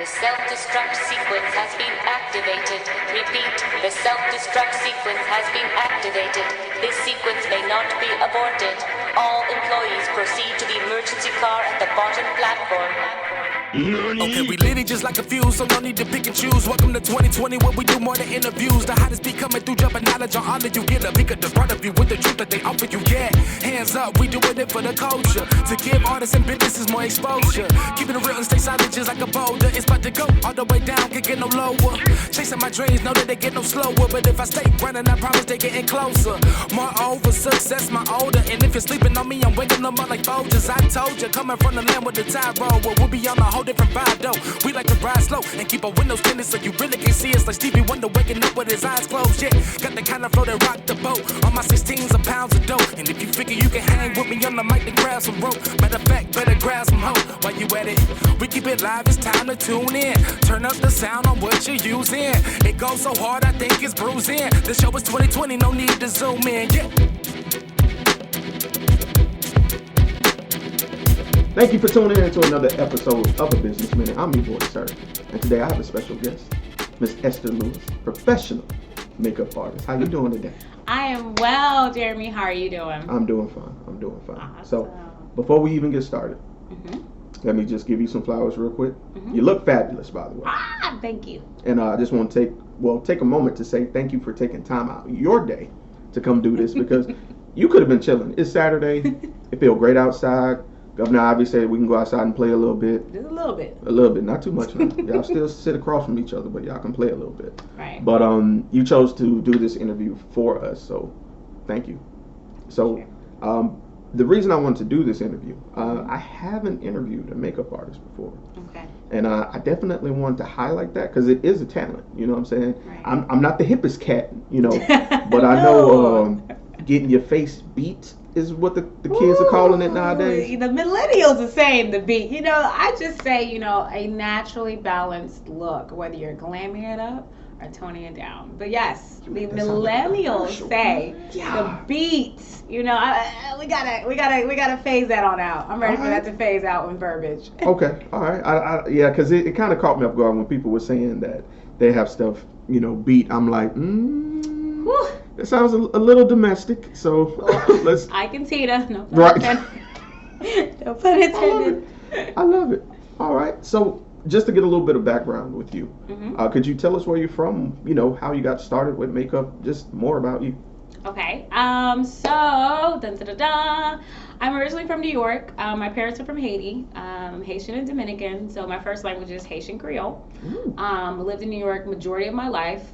The self-destruct sequence has been activated. Repeat, the self-destruct sequence has been activated. This sequence may not be aborted. All employees proceed to the emergency car at the bottom platform. Okay, we lit it just like a fuse, so no need to pick and choose. Welcome to 2020, where we do more than interviews. The hottest be coming through, jumping knowledge on all of you. Get a peek at the front of you with the truth that they offer you. Yeah, hands up, we doing it for the culture. To give artists and businesses more exposure. Keeping it real and stay solid just like a boulder. It's about to go all the way down, can't get no lower. Chasing my dreams, know that they get no slower. But if I stay running, I promise they getting closer. Moreover, success my older. And if you're sleeping on me, I'm waking them up like Folgers. I told you, coming from the land with the tide roll. Well, we'll be on a whole different vibe though. We like to ride slow and keep our windows tinted so you really can see us like Stevie Wonder waking up with his eyes closed. Yeah, got the kind of flow that rock the boat. On my 16s of pounds of dope. And if you figure you can hang with me on the mic, then grab some rope. Matter of fact, better grab some hope while you at it. We keep it live, it's time to tune in. Turn up the sound on what you're using. It goes so hard, I think it's bruising. The show is 2020, no need to zoom in. Yeah. Thank you for tuning in to another episode of A Business Minute. I'm your boy, Sirr. And today I have a special guest, Miss Esther Louis, professional makeup artist. How you doing today? I am well, Jeremy. How are you doing? I'm doing fine. Awesome. So, before we even get started, let me just give you some flowers real quick. You look fabulous, by the way. Thank you. And I just want to take a moment to say thank you for taking time out of your day to come do this because you could have been chilling. It's Saturday. It feels great outside. Governor Ivy said we can go outside and play a little bit. Just a little bit. A little bit, not too much. Y'all still sit across from each other, but y'all can play a little bit. Right. But you chose to do this interview for us, so thank you. So the reason I wanted to do this interview, I haven't interviewed a makeup artist before. Okay. And I definitely wanted to highlight that because it is a talent. You know what I'm saying? Right. I'm not the hippest cat, you know, but I know getting your face beat is what the kids are calling it nowadays. The millennials are saying the beat. You know, I just say, a naturally balanced look, whether you're glamming it up or toning it down. But yes, the millennials say the beat. We gotta phase that on out. I'm ready for that to phase out in verbiage. Okay, all right. Yeah, because it kind of caught me off guard when people were saying that they have stuff, beat. I'm like, It sounds a little domestic, so let's. I can see that. No pun right. intended. No pun intended. I love it. All right. So just to get a little bit of background with you, could you tell us where you're from? How you got started with makeup. Just more about you. Okay. I'm originally from New York. My parents are from Haiti, Haitian and Dominican. So my first language is Haitian Creole. Lived in New York majority of my life.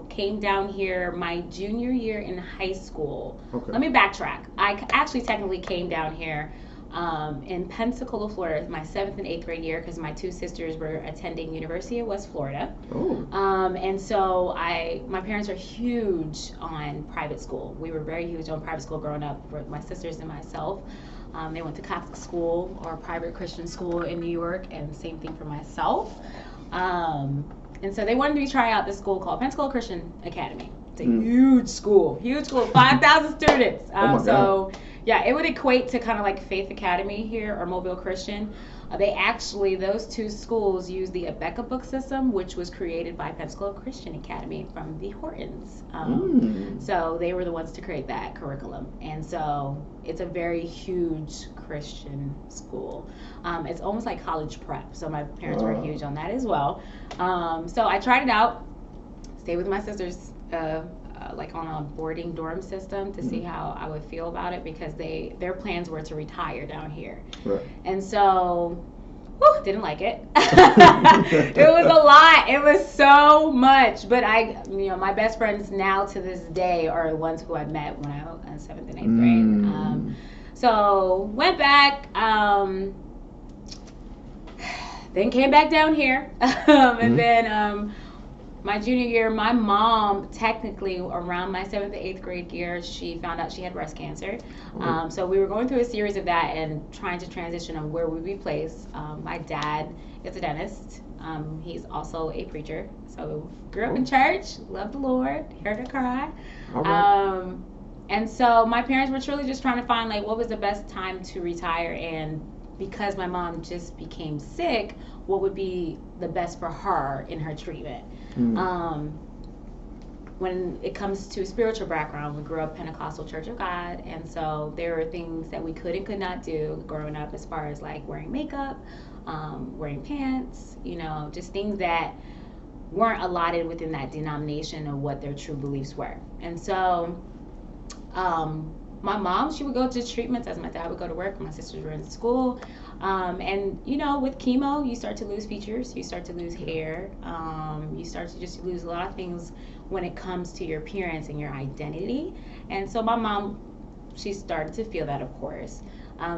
Came down here my junior year in high school. Okay. Let me backtrack. I actually technically came down here in Pensacola, Florida, my 7th and 8th grade year because my two sisters were attending University of West Florida. Oh. And so my parents are huge on private school. We were very huge on private school growing up with my sisters and myself. They went to Catholic school or private Christian school in New York, and same thing for myself. And so they wanted me to try out this school called Pensacola Christian Academy. It's a huge school, 5,000 students. God. Yeah, it would equate to kind of like Faith Academy here or Mobile Christian. Those two schools use the Abeka book system, which was created by Pensacola Christian Academy from the Hortons. So they were the ones to create that curriculum. And so it's a very huge Christian school. It's almost like college prep. So my parents were huge on that as well. So I tried it out, stayed with my sisters, like on a boarding dorm system to see how I would feel about it because their plans were to retire down here. Right. And so, didn't like it. It was a lot. It was so much. But my best friends now to this day are the ones who I met when I was in 7th and 8th grade. So went back, then came back down here, and then my junior year, my mom, technically around my 7th and 8th grade year, she found out she had breast cancer. So we were going through a series of that and trying to transition on where we'd be placed. My dad is a dentist. He's also a preacher. So grew up in church, loved the Lord, heard her cry. Right. And so my parents were truly just trying to find what was the best time to retire and because my mom just became sick, what would be the best for her in her treatment. When it comes to spiritual background, we grew up Pentecostal Church of God, and so there were things that we could and could not do growing up, as far as like wearing makeup, wearing pants, just things that weren't allotted within that denomination of what their true beliefs were. And so my mom, she would go to treatments as my dad would go to work, my sisters were in school. And with chemo, you start to lose features, you start to lose hair, you start to just lose a lot of things when it comes to your appearance and your identity. And so my mom, she started to feel that, of course.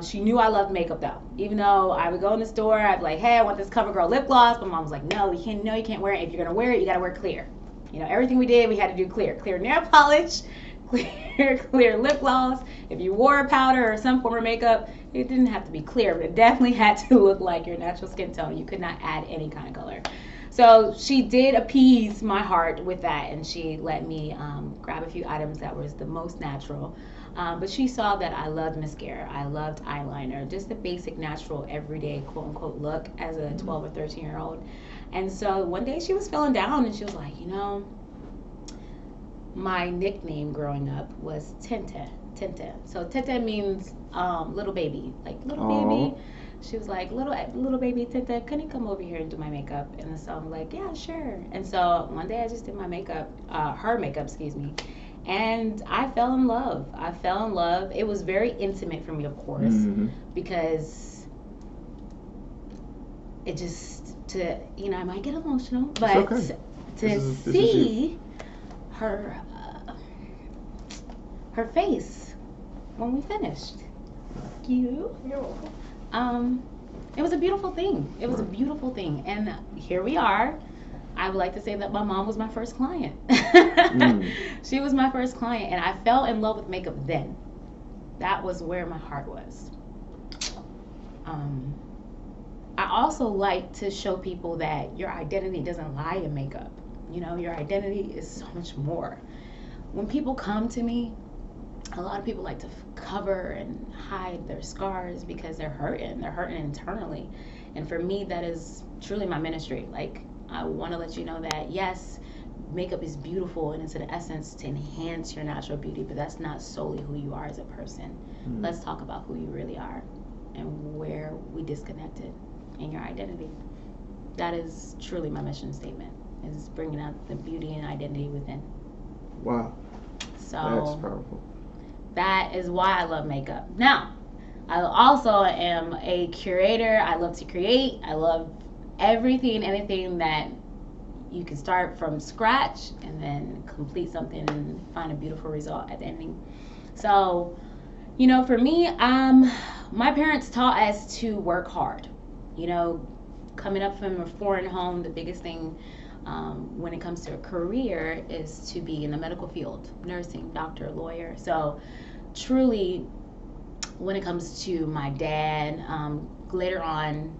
She knew I loved makeup though. Even though I would go in the store, I'd be like, hey, I want this CoverGirl lip gloss. But mom was like, no, you can't wear it. If you're gonna wear it, you gotta wear clear. Everything we did, we had to do clear. Clear nail polish, clear lip gloss. If you wore a powder or some form of makeup, it didn't have to be clear, but it definitely had to look like your natural skin tone. You could not add any kind of color. So she did appease my heart with that, and she let me grab a few items that was the most natural. But she saw that I loved mascara, I loved eyeliner, just the basic natural everyday quote unquote look as a 12 or 13-year-old. And so one day she was feeling down and she was like, my nickname growing up was Tinte. So Tinte means little baby, like little baby. She was like, little baby Tinte, can you come over here and do my makeup? And so I'm like, yeah, sure. And so one day I just did my makeup, her makeup, and I fell in love. It was very intimate for me, of course, because it just, I might get emotional, but okay. to see her face when we finished. You're welcome. It was a beautiful thing. And here we are. I would like to say that my mom was my first client. She was my first client, and I fell in love with makeup then. That was where my heart was. I also like to show people that your identity doesn't lie in makeup. Your identity is so much more. When people come to me, a lot of people like to cover and hide their scars because they're hurting internally. And for me, that is truly my ministry. Like, I want to let you know that yes, makeup is beautiful and it's an essence to enhance your natural beauty, but that's not solely who you are as a person. Let's talk about who you really are and where we disconnected in your identity. That is truly my mission statement, is bringing out the beauty and identity within. Wow. So that's powerful. That is why I love makeup. Now, I also am a curator. I love to create. I love anything that you can start from scratch and then complete something and find a beautiful result at the ending. So, for me, my parents taught us to work hard. Coming up from a foreign home, the biggest thing when it comes to a career is to be in the medical field, nursing, doctor, lawyer. So truly, when it comes to my dad, later on,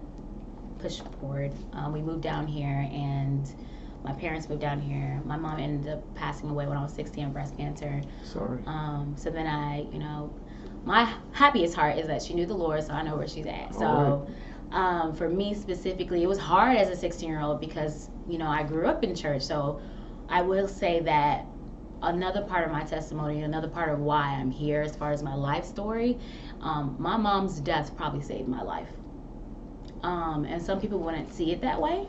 push forward, we moved down here, and my parents moved down here. My mom ended up passing away when I was 16 of breast cancer. Sorry. So then my happiest heart is that she knew the Lord, so I know where she's at. So for me specifically, it was hard as a 16-year-old because, I grew up in church. So I will say that another part of my testimony, another part of why I'm here as far as my life story, my mom's death probably saved my life. And some people wouldn't see it that way.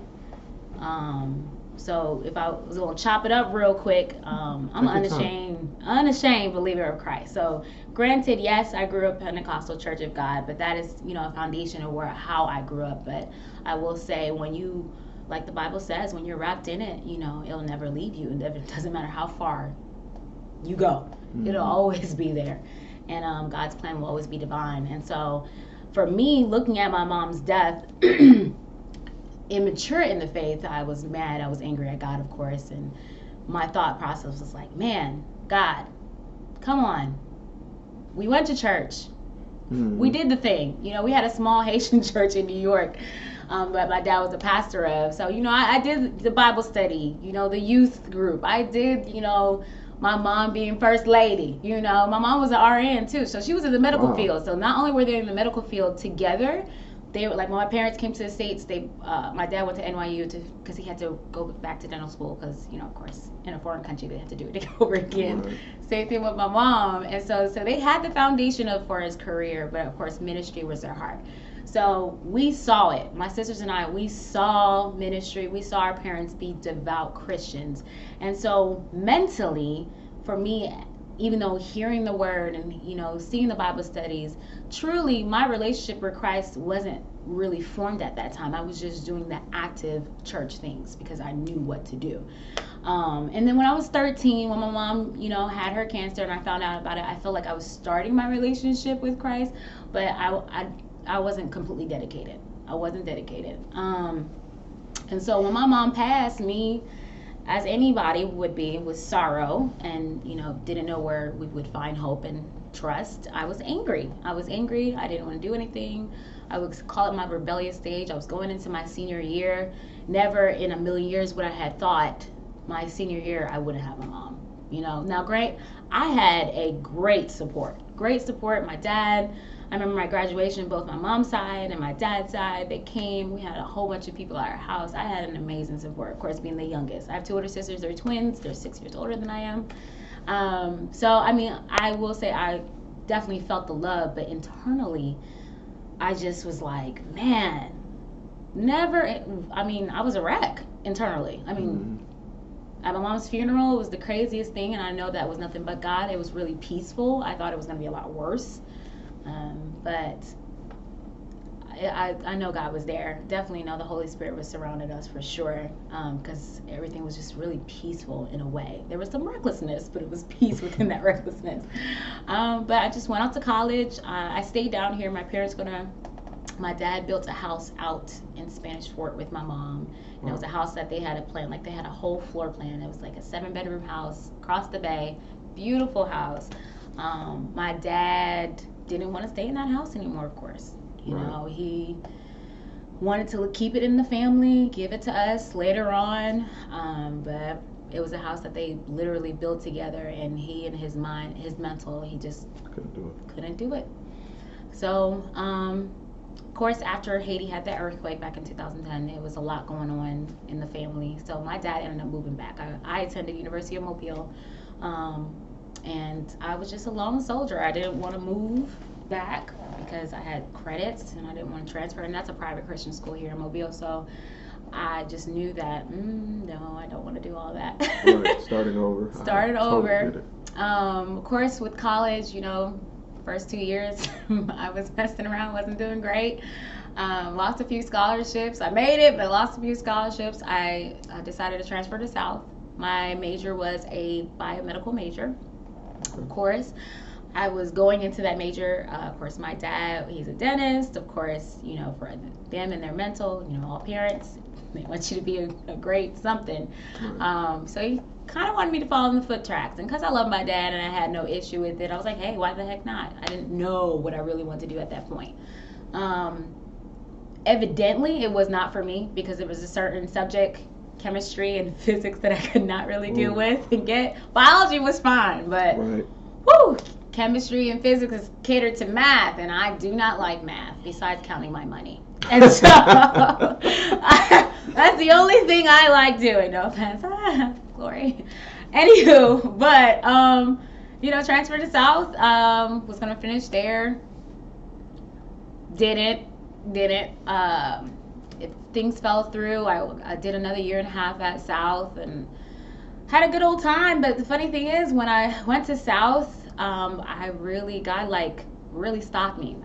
So if I was going to chop it up real quick, I'm unashamed believer of Christ. So granted, yes, I grew up Pentecostal Church of God, but that is, a foundation of how I grew up. But I will say, when you, like the Bible says, when you're wrapped in it, it'll never leave you. And it doesn't matter how far you go. It'll always be there. And God's plan will always be divine. And so for me, looking at my mom's death, immature in the faith, I was mad, I was angry at God, of course, and my thought process was like, man, God, come on. We went to church. We did the thing. We had a small Haitian church in New York that my dad was the pastor of. So, I did the Bible study, the youth group. I did, my mom being first lady. You know, my mom was an RN too, so she was in the medical field. So not only were they in the medical field together, they were like, when my parents came to the States, my dad went to NYU because he had to go back to dental school because, you know, of course, in a foreign country they had to do it over again. Right. Same thing with my mom, and so they had the foundation for his career, but of course ministry was their heart. So we saw it. My sisters and I, we saw ministry. We saw our parents be devout Christians. And so mentally, for me, even though hearing the word and, you know, seeing the Bible studies, truly my relationship with Christ wasn't really formed at that time. I was just doing the active church things because I knew what to do. And then when I was 13, when my mom, you know, had her cancer and I found out about it, I felt like I was starting my relationship with Christ, but I wasn't completely dedicated. I wasn't dedicated. And so when my mom passed, me, as anybody would be, with sorrow and, you know, didn't know where we would find hope and trust, I was angry. I didn't want to do anything. I would call it my rebellious stage. I was going into my senior year. Never in a million years would I had thought my senior year I wouldn't have a mom. You know, now I had a great support. My dad, I remember my graduation, both my mom's side and my dad's side, they came. We had a whole bunch of people at our house. I had an amazing support, of course, being the youngest. I have two older sisters. They're twins. They're 6 years older than I am. So, I mean, I will say I definitely felt the love, but internally, I just was like, man, I was a wreck internally. I mean, at my mom's funeral, it was the craziest thing, and I know that was nothing but God. It was really peaceful. I thought it was going to be a lot worse. But I know God was there. Definitely know the Holy Spirit was surrounding us for sure, because everything was just really peaceful in a way. There was some recklessness, but it was peace within that recklessness. But I just went out to college. I stayed down here. My dad built a house out in Spanish Fort with my mom. And it was a house that they had a plan, like they had a whole floor plan. It was like a 7-bedroom house across the bay, beautiful house. My dad didn't want to stay in that house anymore, of course. You know, he wanted to keep it in the family, give it to us later on. But it was a house that they literally built together, and he and his mental, he just couldn't do it. So, of course, after Haiti had that earthquake back in 2010, there was a lot going on in the family. So my dad ended up moving back. I attended University of Mobile, and I was just a lone soldier. I didn't want to move back because I had credits and I didn't want to transfer. And that's a private Christian school here in Mobile. So I just knew that, no, I don't want to do all that. Right, starting over. Totally. Of course, with college, you know, first 2 years, I was messing around, wasn't doing great. Lost a few scholarships. I made it, but lost a few scholarships. I decided to transfer to South. My major was a biomedical major. Of course, I was going into that major. Of course, my dad, he's a dentist. Of course, you know, for them and their mental, you know, all parents, they want you to be a great something. So he kind of wanted me to follow in the foot tracks. And because I love my dad and I had no issue with it, I was like, hey, why the heck not? I didn't know what I really wanted to do at that point. Evidently, it was not for me because it was a certain subject, chemistry and physics, that I could not really deal with and get. Biology was fine, but chemistry and physics is catered to math, and I do not like math besides counting my money. And so that's the only thing I like doing. No offense, glory. Anywho, but you know, transferred to South. Was gonna finish there. Didn't. If things fell through, I did another 1.5 years at South and had a good old time. But the funny thing is, when I went to South, God really stopped me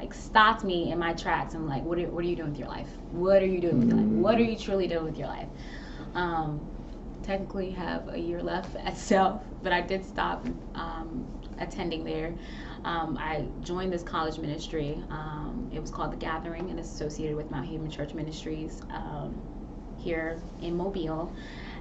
in my tracks. I'm like, what are you doing with your life? What are you doing with your life? What are you truly doing with your life? Technically have a year left at South, but I did stop attending there. I joined this college ministry. It was called The Gathering, and it's associated with Mount Haven Church Ministries here in Mobile.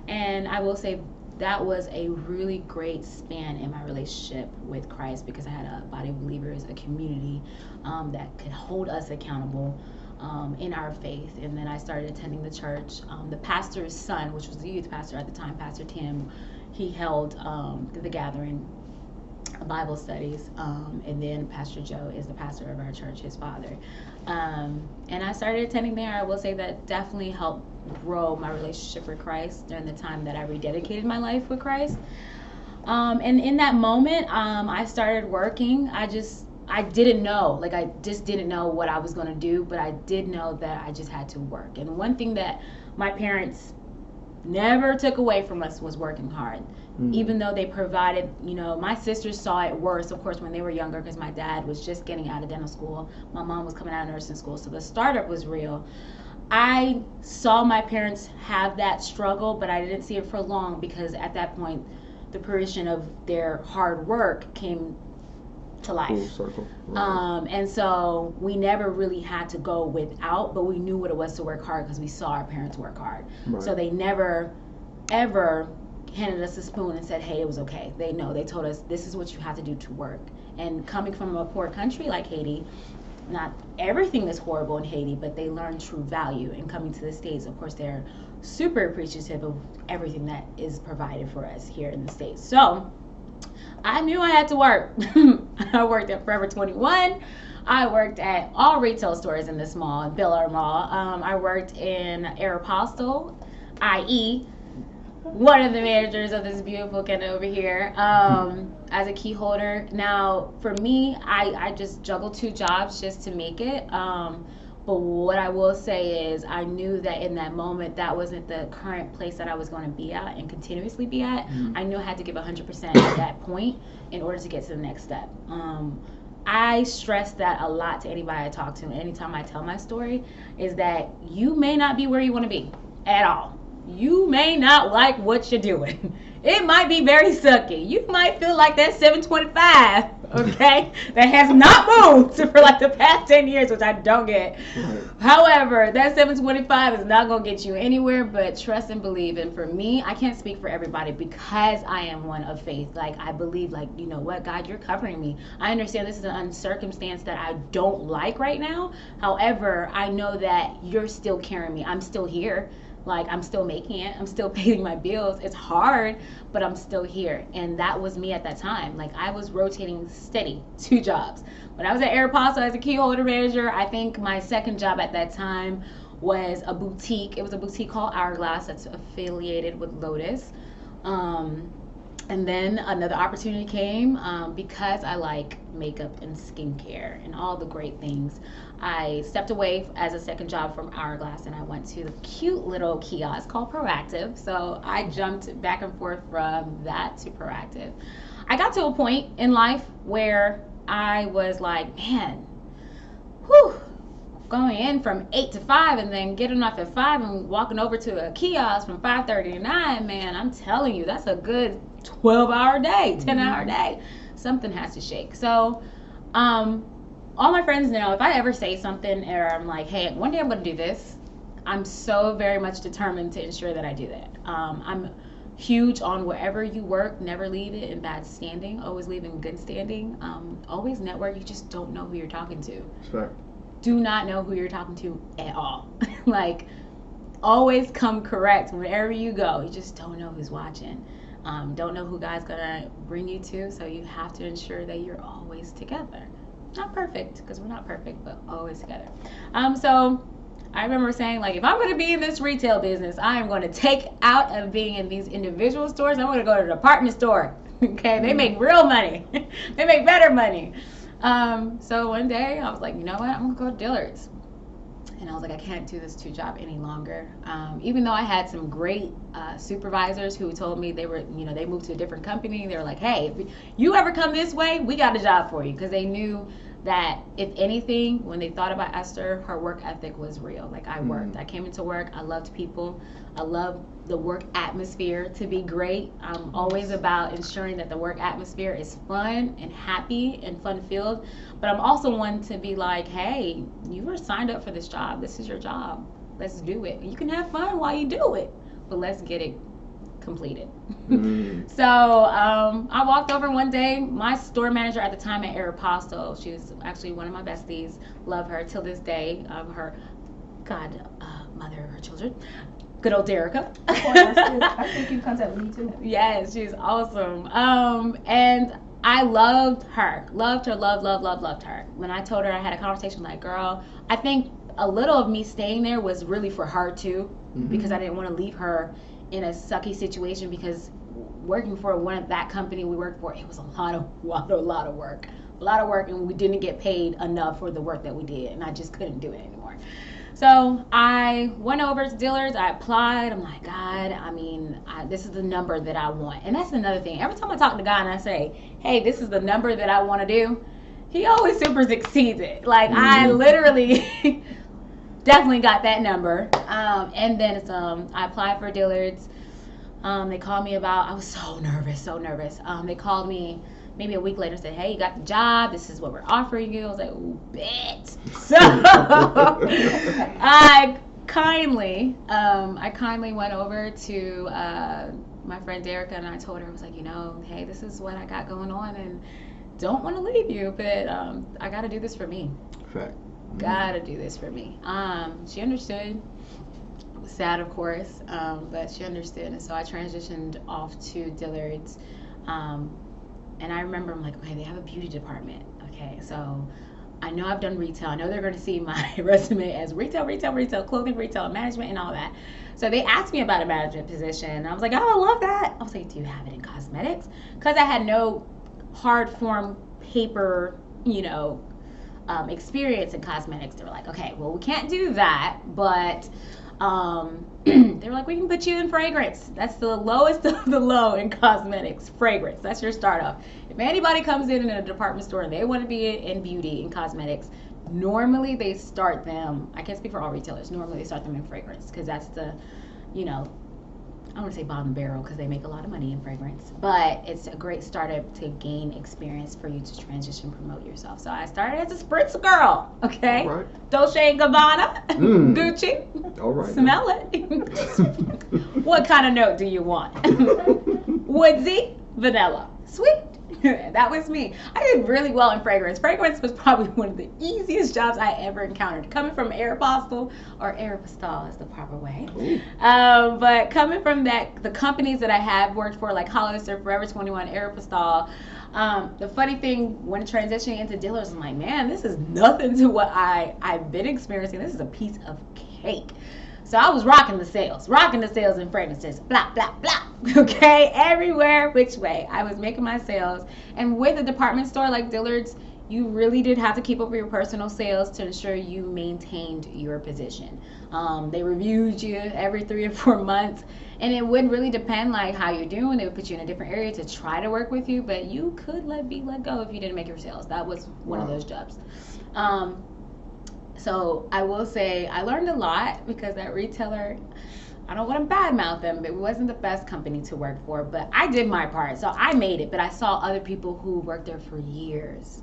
And I will say that was a really great span in my relationship with Christ, because I had a body of believers, a community that could hold us accountable in our faith. And then I started attending the church. The pastor's son, which was the youth pastor at the time, Pastor Tim, he held the gathering, Bible studies, and then Pastor Joe is the pastor of our church, his father. And I started attending there. I will say that definitely helped grow my relationship with Christ during the time that I rededicated my life with Christ. And in that moment, I started working. I just didn't know what I was going to do, but I did know that I just had to work. And one thing that my parents never took away from us was working hard. Even though they provided, my sisters saw it worse, of course, when they were younger, because my dad was just getting out of dental school. My mom was coming out of nursing school, so the startup was real. I saw my parents have that struggle, but I didn't see it for long, because at that point, the fruition of their hard work came to life. Full circle. Right. And so we never really had to go without, but we knew what it was to work hard because we saw our parents work hard. Right. So they never, ever handed us a spoon and said, hey, it was okay. They told us, this is what you have to do to work. And coming from a poor country like Haiti, not everything is horrible in Haiti, but they learn true value. And coming to the States, of course, they're super appreciative of everything that is provided for us here in the States. So I knew I had to work. I worked at Forever 21. I worked at all retail stores in this mall, Bel-Air Mall. I worked in Aeropostale, i.e., one of the managers of this beautiful Kenna over here, as a key holder. Now, for me, I just juggled 2 jobs just to make it. But what I will say is I knew that in that moment, that wasn't the current place that I was going to be at and continuously be at. I knew I had to give 100% at that point in order to get to the next step. I stress that a lot to anybody I talk to. Anytime I tell my story, is that you may not be where you want to be at all. You may not like what you're doing. It might be very sucky. You might feel like that 725, okay, that has not moved for like the past 10 years, which I don't get. Right. However, that 725 is not going to get you anywhere, but trust and believe. And for me, I can't speak for everybody because I am one of faith. Like, I believe, like, you know what, God, you're covering me. I understand this is an circumstance that I don't like right now. However, I know that you're still carrying me. I'm still here. Like, I'm still making it. I'm still paying my bills. It's hard, but I'm still here. And that was me at that time. Like, I was rotating steady 2 jobs. When I was at Aeropostale as a key holder manager, I think my second job at that time was a boutique. It was a boutique called Hourglass that's affiliated with Lotus. And then another opportunity came because I like makeup and skincare and all the great things. I stepped away as a second job from Hourglass and I went to the cute little kiosk called Proactive. So I jumped back and forth from that to Proactive. I got to a point in life where I was like, man, going in from 8 to 5 and then getting off at 5 and walking over to a kiosk from 5:30 to 9, man, I'm telling you, that's a good 12-hour day, 10-hour day. Something has to shake. So all my friends know if I ever say something or I'm like, hey, one day I'm going to do this, I'm so very much determined to ensure that I do that. I'm huge on wherever you work, never leave it in bad standing, always leave in good standing. Always network. You just don't know who you're talking to. Sure. Do not know who you're talking to at all. Like, always come correct wherever you go. You just don't know who's watching. Don't know who God's gonna bring you to, so you have to ensure that you're always together. Not perfect, because we're not perfect, but always together. So I remember saying, like, if I'm gonna be in this retail business, I am gonna take out of being in these individual stores. I'm gonna go to the department store. Okay, they make real money. They make better money. So one day I was like, you know what, I'm gonna go to Dillard's. And I was like, I can't do this 2 job any longer. Even though I had some great supervisors who told me they moved to a different company. They were like, hey, if you ever come this way, we got a job for you. Because they knew that if anything, when they thought about Esther, her work ethic was real. Like, I worked. I came into work. I loved people. I love the work atmosphere to be great. I'm always about ensuring that the work atmosphere is fun and happy and fun-filled. But I'm also one to be like, hey, you were signed up for this job. This is your job. Let's do it. You can have fun while you do it, but let's get it completed. So I walked over one day. My store manager at the time at Aeropostale, she was actually one of my besties. Love her till this day. Her mother of her children. good old Derica. Of course, I think you contact me too. Yes, she's awesome. And I loved her. Loved her. When I told her, I had a conversation like, girl, I think a little of me staying there was really for her too, because I didn't want to leave her in a sucky situation, because working for that company we worked for, it was a lot of work. A lot of work, and we didn't get paid enough for the work that we did, and I just couldn't do it anymore. So I went over to Dillard's, I applied. I'm like, God, I mean, this is the number that I want. And that's another thing. Every time I talk to God and I say, hey, this is the number that I want to do, he always super exceeds it. Like, I literally definitely got that number. And then I applied for Dillard's. They called me I was so nervous. They called me maybe a week later and said, hey, you got the job. This is what we're offering you. I was like, ooh, bet. So I kindly went over to my friend Derica, and I told her, I was like, hey, this is what I got going on, and don't want to leave you, but I got to do this for me. Fact. Got to do this for me. She understood. It was sad, of course, but she understood, and so I transitioned off to Dillard's. And I remember, I'm like, okay, they have a beauty department. Okay, so I know I've done retail. I know they're going to see my resume as retail, clothing retail, management, and all that. So they asked me about a management position. And I was like, oh, I love that. I was like, do you have it in cosmetics? Because I had no hard form paper, experience in cosmetics. They were like, okay, well, we can't do that, but they were like, we can put you in fragrance. That's the lowest of the low in cosmetics. Fragrance. That's your start off. If anybody comes in a department store and they want to be in beauty and cosmetics, normally they start them, I can't speak for all retailers, normally they start them in fragrance, because that's the, I don't want to say bottom barrel, because they make a lot of money in fragrance, but it's a great startup to gain experience for you to transition, promote yourself. So I started as a spritz girl, okay? All right. Dolce & Gabbana, Gucci, all right. Smell it. What kind of note do you want? Woodsy, vanilla, sweet. That was me. I did really well in fragrance. Fragrance was probably one of the easiest jobs I ever encountered. Coming from Aeropostale, or Aeropostale is the proper way. But coming from the companies that I have worked for, like Hollister, Forever 21, Aeropostale, the funny thing when transitioning into Dillard's, I'm like, man, this is nothing to what I've been experiencing. This is a piece of cake. So I was rocking the sales in fragrances, blah, blah, blah, okay, everywhere, which way. I was making my sales. And with a department store like Dillard's, you really did have to keep up with your personal sales to ensure you maintained your position. They reviewed you every 3 or 4 months, and it would really depend like how you're doing. They would put you in a different area to try to work with you, but you could be let go if you didn't make your sales. That was one of those jobs. So I will say I learned a lot, because that retailer, I don't want to badmouth them, but it wasn't the best company to work for, but I did my part. So I made it, but I saw other people who worked there for years,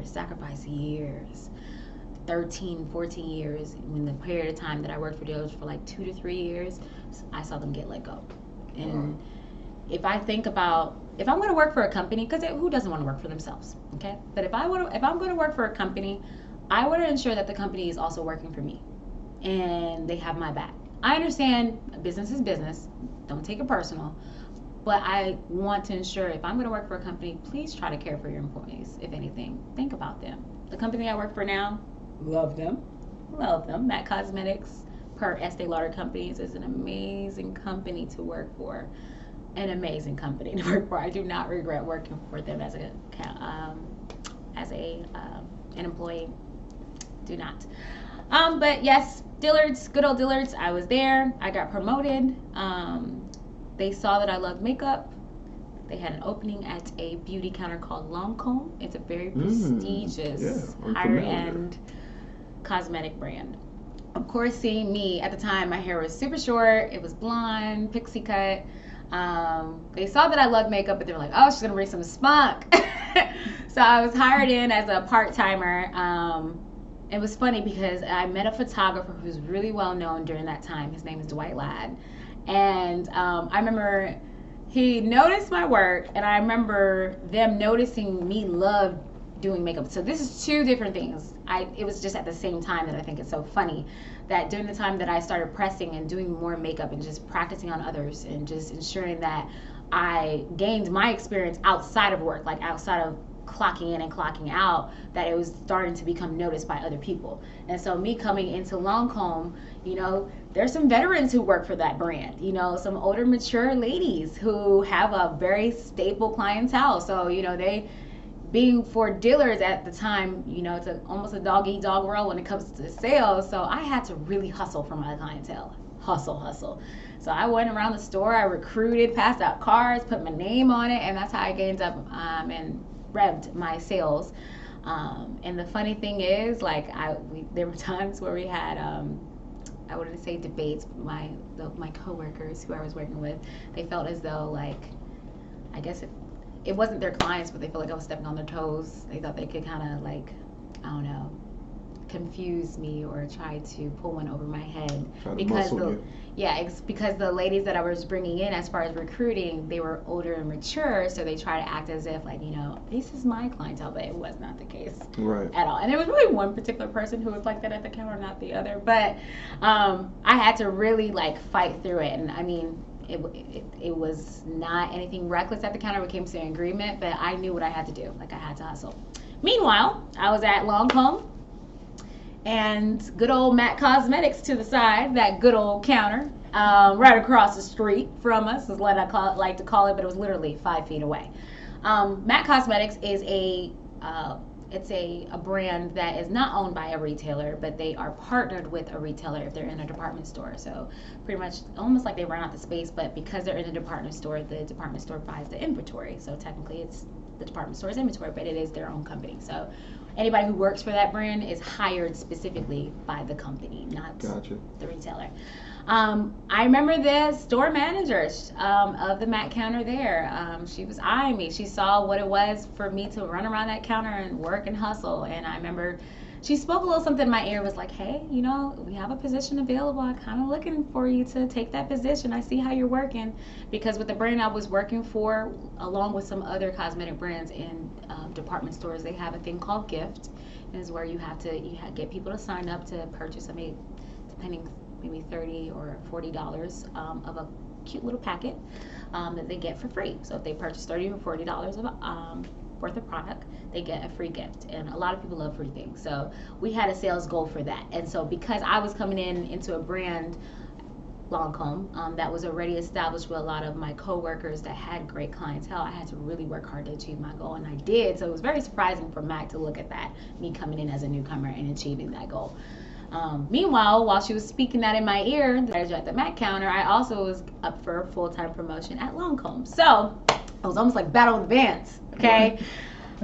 sacrifice years, 13, 14 years. In the period of time that I worked for Dillard's for like 2 to 3 years, I saw them get let go. And if I think about, if I'm going to work for a company, because who doesn't want to work for themselves, okay? But if I'm going to work for a company, I want to ensure that the company is also working for me and they have my back. I understand business is business. Don't take it personal. But I want to ensure if I'm going to work for a company, please try to care for your employees. If anything, think about them. The company I work for now, love them. Mac Cosmetics, per Estee Lauder Companies, is an amazing company to work for. An amazing company to work for. I do not regret working for them as an employee. Do not. But yes, Dillard's, good old Dillard's. I was there. I got promoted. They saw that I loved makeup. They had an opening at a beauty counter called Lancôme. It's a very prestigious, higher-end cosmetic brand. Of course, seeing me at the time, my hair was super short. It was blonde, pixie cut. They saw that I loved makeup, but they were like, oh, she's gonna bring some spunk. So I was hired in as a part-timer. It was funny because I met a photographer who's really well known during that time. His name is Dwight Ladd. And I remember he noticed my work, and I remember them noticing me love doing makeup. So this is 2 different things. It was just at the same time that I think it's so funny. that during the time that I started pressing and doing more makeup and just practicing on others and just ensuring that I gained my experience outside of work, like outside of clocking in and clocking out, that it was starting to become noticed by other people. And so me coming into Lancome, there's some veterans who work for that brand, some older mature ladies who have a very staple clientele. So they, being for dealers at the time, it's almost a dog eat dog world when it comes to sales. So I had to really hustle for my clientele. Hustle. So I went around the store, I recruited, passed out cards, put my name on it, and that's how I gained up and revved my sales. And the funny thing is, like, there were times where we had, I wouldn't say debates, but my coworkers who I was working with, they felt as though, like, I guess it wasn't their clients, but they felt like I was stepping on their toes. They thought they could kind of, like, I don't know, confuse me or try to pull one over my head because because the ladies that I was bringing in as far as recruiting, they were older and mature, so they try to act as if, like, this is my clientele, but it was not the case at all. And there was really one particular person who was like that at the counter, not the other, but I had to really, like, fight through it. And I mean, it was not anything reckless at the counter. We came to an agreement, but I knew what I had to do. Like, I had to hustle. Meanwhile, I was at Lancome, and good old MAC Cosmetics to the side, that good old counter, right across the street from us, is what I like to call it, but it was literally 5 feet away. MAC Cosmetics is a brand that is not owned by a retailer, but they are partnered with a retailer if they're in a department store. So pretty much almost like they run out the space, but because they're in a department store, the department store buys the inventory. So technically it's the department store's inventory, but it is their own company. So anybody who works for that brand is hired specifically by the company, not the retailer. I remember the store manager of the MAC counter there. She was eyeing me. She saw what it was for me to run around that counter and work and hustle. And I remember she spoke a little something in my ear, was like, hey, we have a position available. I'm kind of looking for you to take that position. I see how you're working. Because with the brand I was working for, along with some other cosmetic brands in department stores, they have a thing called Gift. And it's where you get people to sign up to purchase, depending, maybe $30 or $40 of a cute little packet that they get for free. So if they purchase $30 or $40 of worth of product, they get a free gift. And a lot of people love free things. So we had a sales goal for that. And so because I was coming into a brand, Lancome, that was already established with a lot of my coworkers that had great clientele, I had to really work hard to achieve my goal, and I did. So it was very surprising for MAC to look at that, me coming in as a newcomer and achieving that goal. Meanwhile, while she was speaking that in my ear, the manager at the MAC counter, I also was up for a full-time promotion at Lancome. So it was almost like battle of the bands, okay?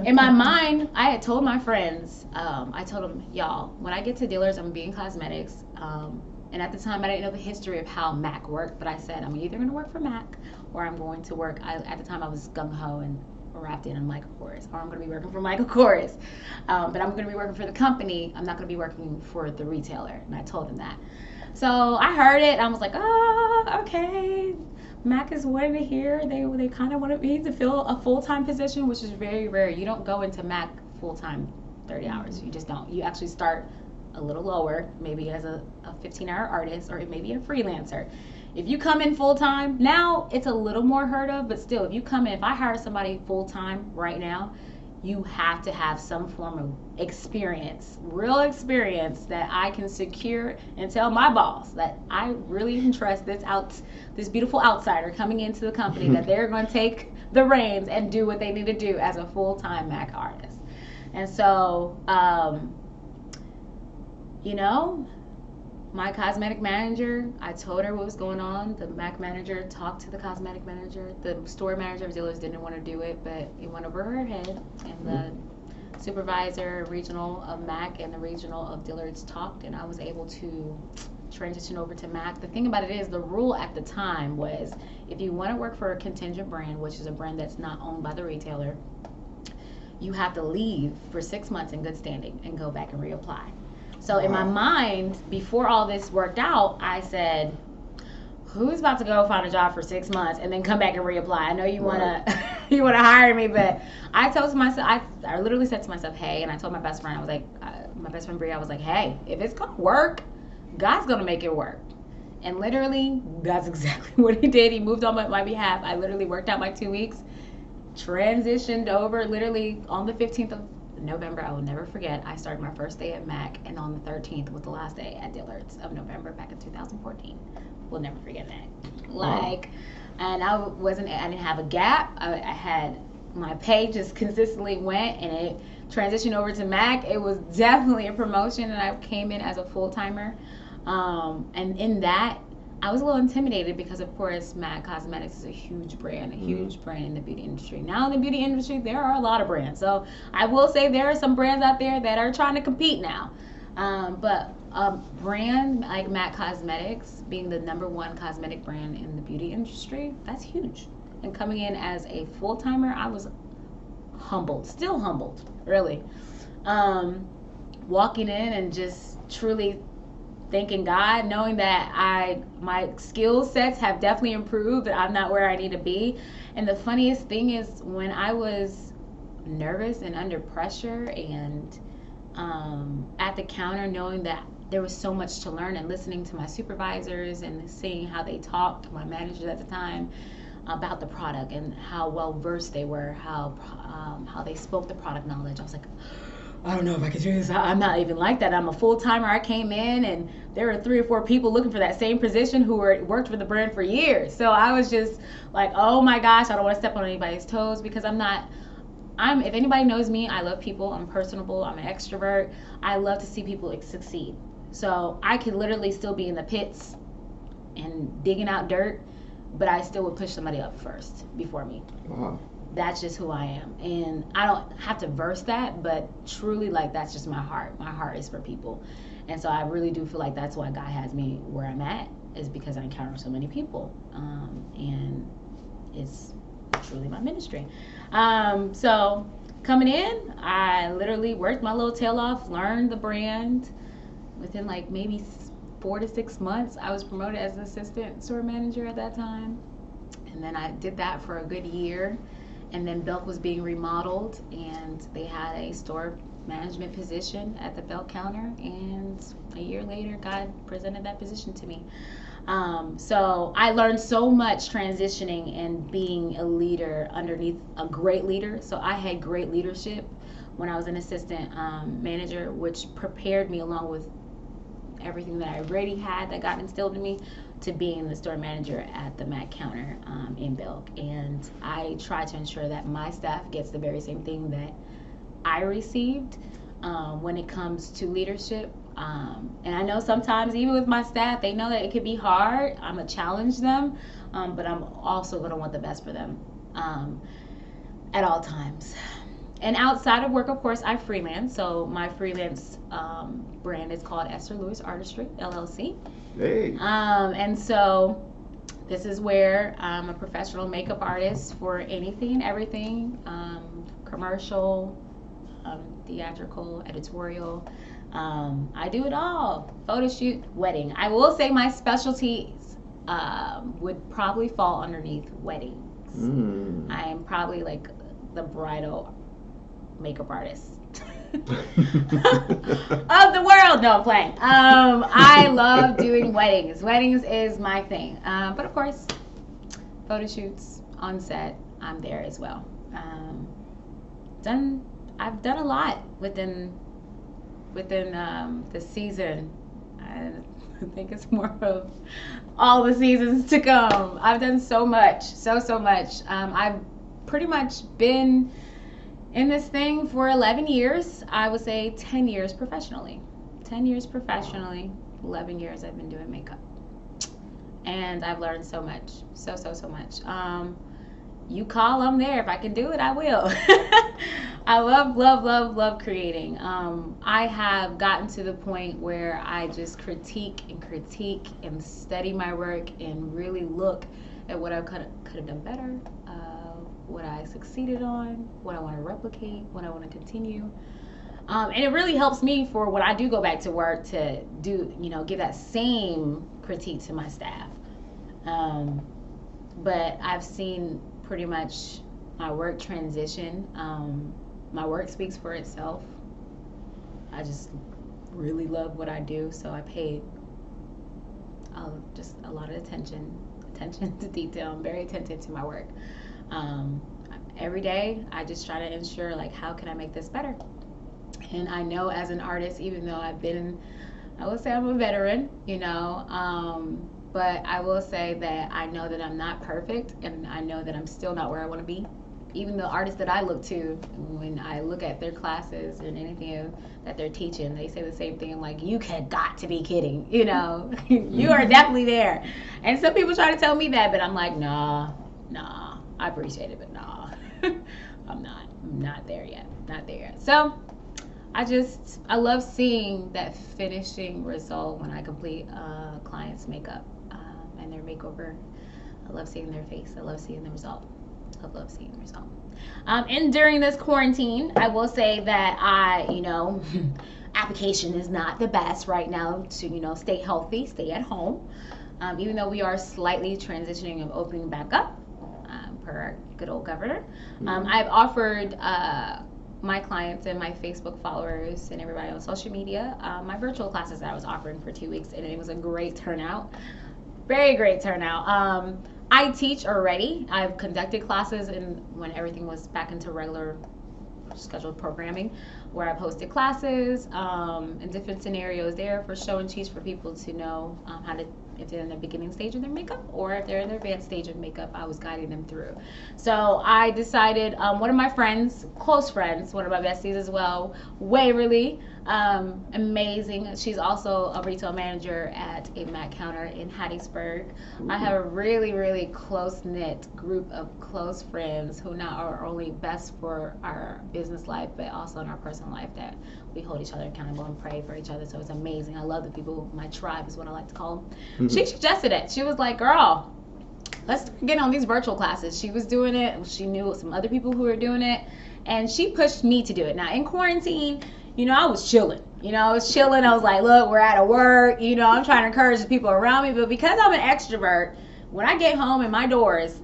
In my mind, I had told my friends, I told them, y'all, when I get to dealers, I'm going to be in cosmetics. And at the time, I didn't know the history of how MAC worked, but I said, I'm either going to work for MAC or I'm going to work, at the time I was gung-ho and wrapped in Michael Kors, or I'm going to be working for Michael Kors. But I'm going to be working for the company. I'm not going to be working for the retailer. And I told him that. So I heard it. I was like, okay. MAC is wanting to hear. They kind of want me to fill a full-time position, which is very rare. You don't go into MAC full-time 30 hours. You just don't. You actually start a little lower, maybe as a 15-hour artist or maybe a freelancer. If you come in full-time, now it's a little more heard of, but still, if you come in, if I hire somebody full-time right now, you have to have some form of experience, real experience that I can secure and tell my boss that I really can trust this beautiful outsider coming into the company, that they're going to take the reins and do what they need to do as a full-time MAC artist. And so, my cosmetic manager, I told her what was going on. The MAC manager talked to the cosmetic manager. The store manager of dealers didn't want to do it, but it went over her head. And the supervisor, regional of MAC, and the regional of dealers talked, and I was able to transition over to MAC. The thing about it is, the rule at the time was, if you want to work for a contingent brand, which is a brand that's not owned by the retailer, you have to leave for 6 months in good standing and go back and reapply. So in my mind, before all this worked out, I said, who's about to go find a job for 6 months and then come back and reapply? I know you wanna you wanna hire me, but I told myself, I literally said to myself, hey, and I told my best friend, I was like, my best friend Bria, I was like, hey, if it's gonna work, God's gonna make it work. And literally, that's exactly what he did. He moved on my behalf. I literally worked out my 2 weeks, transitioned over literally on the 15th of November. I will never forget. I started my first day at Mac, and on the 13th was the last day at Dillard's of November back in 2014. We'll never forget that. Like, and I didn't have a gap. I had, my pay just consistently went, and it transitioned over to Mac. It was definitely a promotion, and I came in as a full-timer. And in that, I was a little intimidated because, of course, MAC Cosmetics is a huge brand in the beauty industry. Now, in the beauty industry, there are a lot of brands. So I will say there are some brands out there that are trying to compete now. But a brand like MAC Cosmetics being the #1 cosmetic brand in the beauty industry, that's huge. And coming in as a full-timer, I was humbled, still humbled, really. Walking in and just truly thanking God, knowing that my skill sets have definitely improved, but I'm not where I need to be. And the funniest thing is, when I was nervous and under pressure and at the counter, knowing that there was so much to learn, and listening to my supervisors and seeing how they talked, my managers at the time, about the product and how well versed they were, how they spoke the product knowledge, I was like, I don't know if I could do this. I'm not even like that. I'm a full-timer. I came in and there were 3 or 4 people looking for that same position who worked for the brand for years. So I was just like, oh my gosh, I don't want to step on anybody's toes, because if anybody knows me, I love people. I'm personable. I'm an extrovert. I love to see people succeed. So I could literally still be in the pits and digging out dirt, but I still would push somebody up first before me. Wow. That's just who I am. And I don't have to verse that, but truly, like, that's just my heart. My heart is for people. And so I really do feel like that's why God has me where I'm at, is because I encounter so many people. And it's truly my ministry. So coming in, I literally worked my little tail off, learned the brand. Within like maybe 4 to 6 months, I was promoted as an assistant store manager at that time. And then I did that for a good year. And then Belk was being remodeled, and they had a store management position at the Belk counter. And a year later, God presented that position to me. So I learned so much transitioning and being a leader underneath a great leader. So I had great leadership when I was an assistant manager, which prepared me, along with everything that I already had that got instilled in me, to being the store manager at the MAC counter in Belk. And I try to ensure that my staff gets the very same thing that I received when it comes to leadership. And I know sometimes, even with my staff, they know that it could be hard. I'm going to challenge them, but I'm also going to want the best for them at all times. And outside of work, of course, I freelance. So my freelance brand is called Esther Louis Artistry, LLC. Hey. And so this is where I'm a professional makeup artist for anything and everything, commercial, theatrical, editorial. I do it all. Photo shoot, wedding. I will say my specialties would probably fall underneath weddings. I am probably like the bridal makeup artist of the world. No, I'm playing. I love doing weddings. Weddings is my thing. But of course, photo shoots on set, I'm there as well. I've done a lot within the season. I think it's more of all the seasons to come. I've done so much, so much. I've pretty much been in this thing for 11 years. I would say 10 years professionally. 10 years professionally, 11 years I've been doing makeup. And I've learned so much, so much. You call, I'm there. If I can do it, I will. I love creating. I have gotten to the point where I just critique and study my work and really look at what I could have done better, what I succeeded on, what I want to replicate, what I want to continue. And it really helps me for when I do go back to work to do, give that same critique to my staff. But I've seen pretty much my work transition. My work speaks for itself. I just really love what I do, so I pay just a lot of attention to detail. I'm very attentive to my work. Every day, I just try to ensure, like, how can I make this better? And I know as an artist, even though I would say I'm a veteran, but I will say that I know that I'm not perfect, and I know that I'm still not where I want to be. Even the artists that I look to, when I look at their classes and anything that they're teaching, they say the same thing. I'm like, you got to be kidding, you are definitely there. And some people try to tell me that, but I'm like, nah, I appreciate it, but nah, I'm not there yet. So I love seeing that finishing result when I complete clients' makeup and their makeover. I love seeing their face. I love seeing the result. And during this quarantine, I will say that application is not the best right now to, stay healthy, stay at home. Even though we are slightly transitioning of opening back up, per our good old governor. I've offered my clients and my Facebook followers and everybody on social media my virtual classes that I was offering for 2 weeks, and it was a great turnout. Very great turnout. I teach already. I've conducted classes when everything was back into regular scheduled programming, where I've hosted classes in different scenarios there for show and teach for people to know how to, if they're in the beginning stage of their makeup or if they're in their advanced stage of makeup, I was guiding them through. So I decided, one of my friends, close friends, one of my besties as well, Waverly, amazing. She's also a retail manager at a Mac counter in Hattiesburg. I have a really, really close-knit group of close friends who now are only best for our business life, but also in our personal life, that we hold each other accountable and pray for each other. So it's amazing. I love the people, my tribe is what I like to call them. She suggested it. She was like, girl, let's get on these virtual classes. She was doing it. She knew some other people who were doing it, and she pushed me to do it. Now in quarantine, I was chilling. I was like, look, we're out of work. I'm trying to encourage the people around me. But because I'm an extrovert, when I get home and my doors,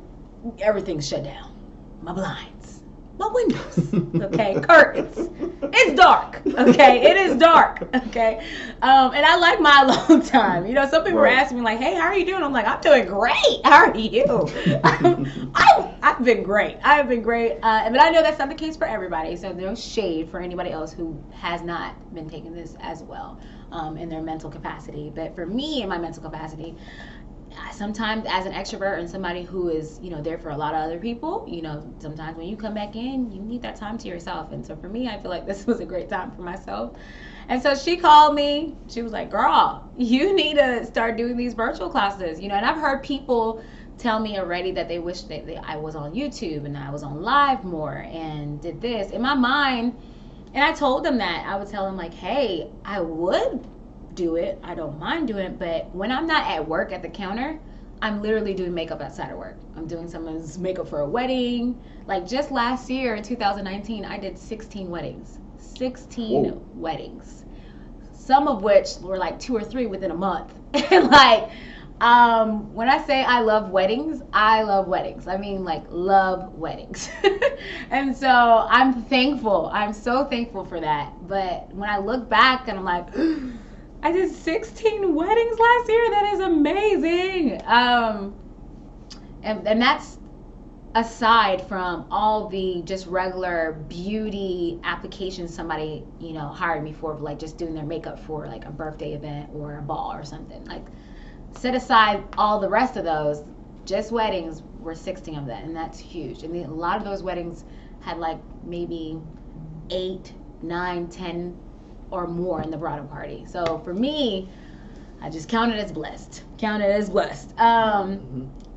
everything's shut down. My blinds, my windows, okay, curtains. It's dark, okay? It is dark, okay? And I like my alone time. Some people were asking me, like, hey, how are you doing? I'm like, I'm doing great. How are you? I've been great. But I know that's not the case for everybody, so no shade for anybody else who has not been taking this as well in their mental capacity. But for me, in my mental capacity, sometimes as an extrovert and somebody who is, there for a lot of other people, sometimes when you come back in, you need that time to yourself. And so for me, I feel like this was a great time for myself. And so she called me. She was like, girl, you need to start doing these virtual classes. And I've heard people tell me already that they wish that I was on YouTube and I was on live more and did this. In my mind, and I told them that, I would tell them, like, hey, I would do it. I don't mind doing it, but when I'm not at work at the counter, I'm literally doing makeup outside of work. I'm doing someone's makeup for a wedding. Like just last year in 2019, I did 16 weddings. 16 Whoa. Weddings. Some of which were like 2 or 3 within a month. And like, when I say I love weddings, I love weddings. I mean, like, love weddings. And so I'm thankful. I'm so thankful for that. But when I look back and I'm like, I did 16 weddings last year. That is amazing. And that's aside from all the just regular beauty applications somebody, hired me for, like just doing their makeup for like a birthday event or a ball or something. Like, set aside all the rest of those, just weddings were 16 of that, and that's huge. And a lot of those weddings had like maybe 8, 9, 10 or more in the bridal party. So for me, I just counted as blessed.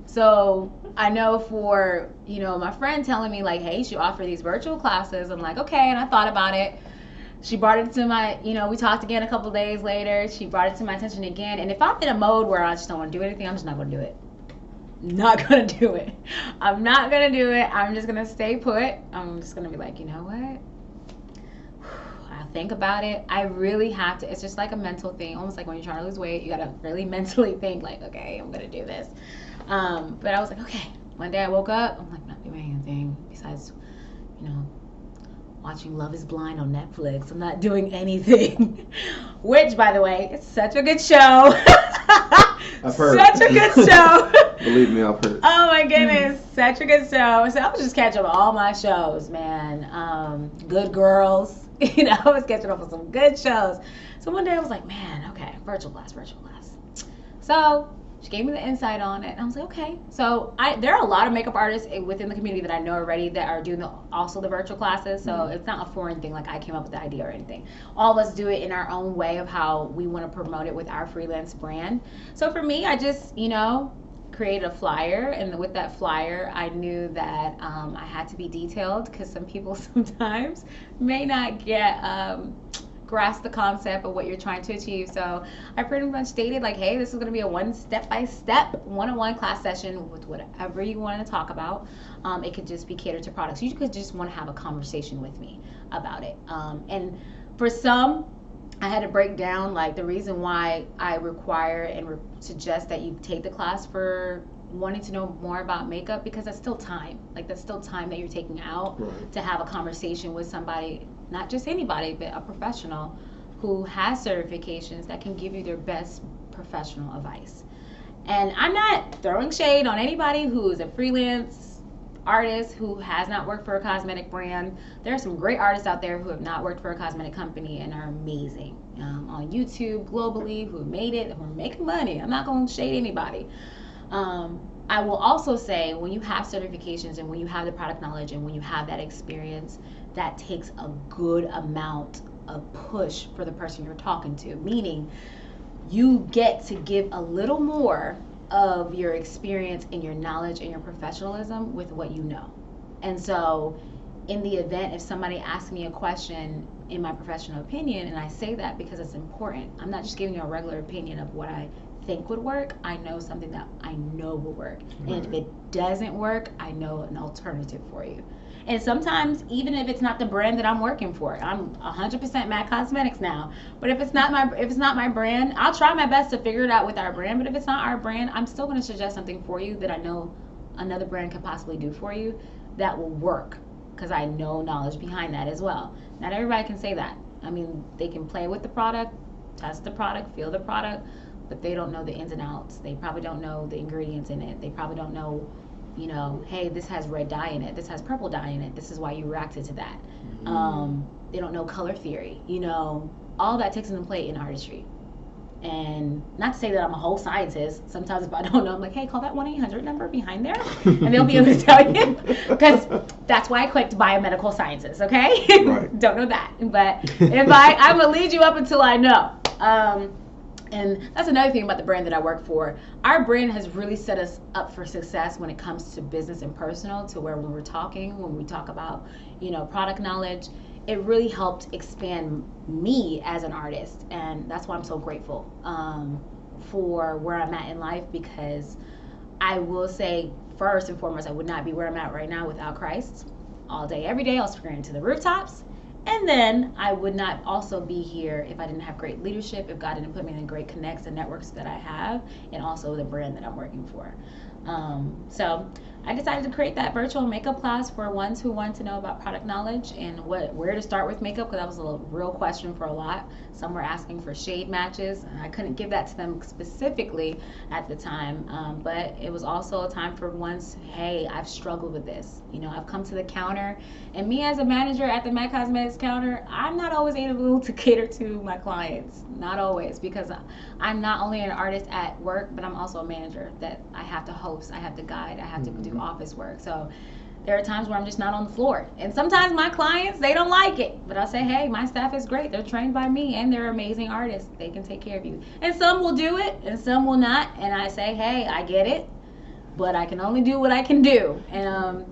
So I know for, my friend telling me like, hey, you should offer these virtual classes. I'm like, okay, and I thought about it. She brought it to my, we talked again a couple days later. She brought it to my attention again. And if I'm in a mode where I just don't want to do anything, I'm just not going to do it. Not going to do it. I'm not going to do it. I'm just going to stay put. I'm just going to be like, you know what? I'll think about it. I really have to. It's just like a mental thing. Almost like when you're trying to lose weight, you got to really mentally think like, okay, I'm going to do this. But I was like, okay. One day I woke up. I'm like, not doing anything besides, watching Love is Blind on Netflix. I'm not doing anything. Which, by the way, it's such a good show. heard. Such a good show. Believe me, I've heard. Oh my goodness, such a good show. So I was just catching up on all my shows, man. Good Girls. I was catching up on some good shows. So one day I was like, man, okay, virtual class. So she gave me the insight on it, and I was like, okay. So there are a lot of makeup artists within the community that I know already that are doing also the virtual classes. So it's not a foreign thing, like I came up with the idea or anything. All of us do it in our own way of how we want to promote it with our freelance brand. So for me, I just, created a flyer, and with that flyer, I knew that I had to be detailed because some people sometimes may not grasp the concept of what you're trying to achieve. So I pretty much stated like, hey, this is going to be a one step-by-step one-on-one class session with whatever you want to talk about. It could just be catered to products. You could just want to have a conversation with me about it. And for some, I had to break down like the reason why I require and suggest that you take the class for wanting to know more about makeup, because that's still time. Like that's still time that you're taking out to have a conversation with somebody, not just anybody, but a professional who has certifications that can give you their best professional advice. And I'm not throwing shade on anybody who is a freelance artist who has not worked for a cosmetic brand. There are some great artists out there who have not worked for a cosmetic company and are amazing on YouTube globally, who have made it, who are making money. I'm not going to shade anybody. I will also say, when you have certifications and when you have the product knowledge and when you have that experience, that takes a good amount of push for the person you're talking to, meaning you get to give a little more of your experience and your knowledge and your professionalism with what you know. And so in the event if somebody asks me a question in my professional opinion, and I say that because it's important, I'm not just giving you a regular opinion of what I think would work. I know something that I know will work. And if it doesn't work, I know an alternative for you. And sometimes, even if it's not the brand that I'm working for, I'm 100% MAC Cosmetics now. But if it's not my brand, I'll try my best to figure it out with our brand. But if it's not our brand, I'm still going to suggest something for you that I know another brand could possibly do for you that will work, because I know knowledge behind that as well. Not everybody can say that. I mean, they can play with the product, test the product, feel the product, but they don't know the ins and outs. They probably don't know the ingredients in it. They probably don't know, hey, this has red dye in it. This has purple dye in it. This is why you reacted to that. They don't know color theory. All that takes into play in artistry. And not to say that I'm a whole scientist. Sometimes if I don't know, I'm like, hey, call that 1-800 number behind there, and they'll be able to tell you. Because that's why I clicked biomedical sciences, okay? Right. Don't know that. But if I'm going to lead you up until I know. And that's another thing about the brand that I work for. Our brand has really set us up for success when it comes to business and personal, to where when we talk about, product knowledge, it really helped expand me as an artist. And that's why I'm so grateful for where I'm at in life, because I will say, first and foremost, I would not be where I'm at right now without Christ. All day, every day, I'll scream to the rooftops. And then I would not also be here if I didn't have great leadership, if God didn't put me in great connects and networks that I have, and also the brand that I'm working for. So I decided to create that virtual makeup class for ones who want to know about product knowledge and where to start with makeup, because that was a real question for a lot. Some were asking for shade matches, and I couldn't give that to them specifically at the time, but it was also a time for ones, hey, I've struggled with this. I've come to the counter, and me as a manager at the MAC Cosmetics counter, I'm not always able to cater to my clients. Not always, because I'm not only an artist at work, but I'm also a manager that I have to host, I have to guide, I have to do office work. So there are times where I'm just not on the floor. And sometimes my clients, they don't like it. But I'll say, hey, my staff is great. They're trained by me, and they're amazing artists. They can take care of you. And some will do it, and some will not. And I say, hey, I get it, but I can only do what I can do. And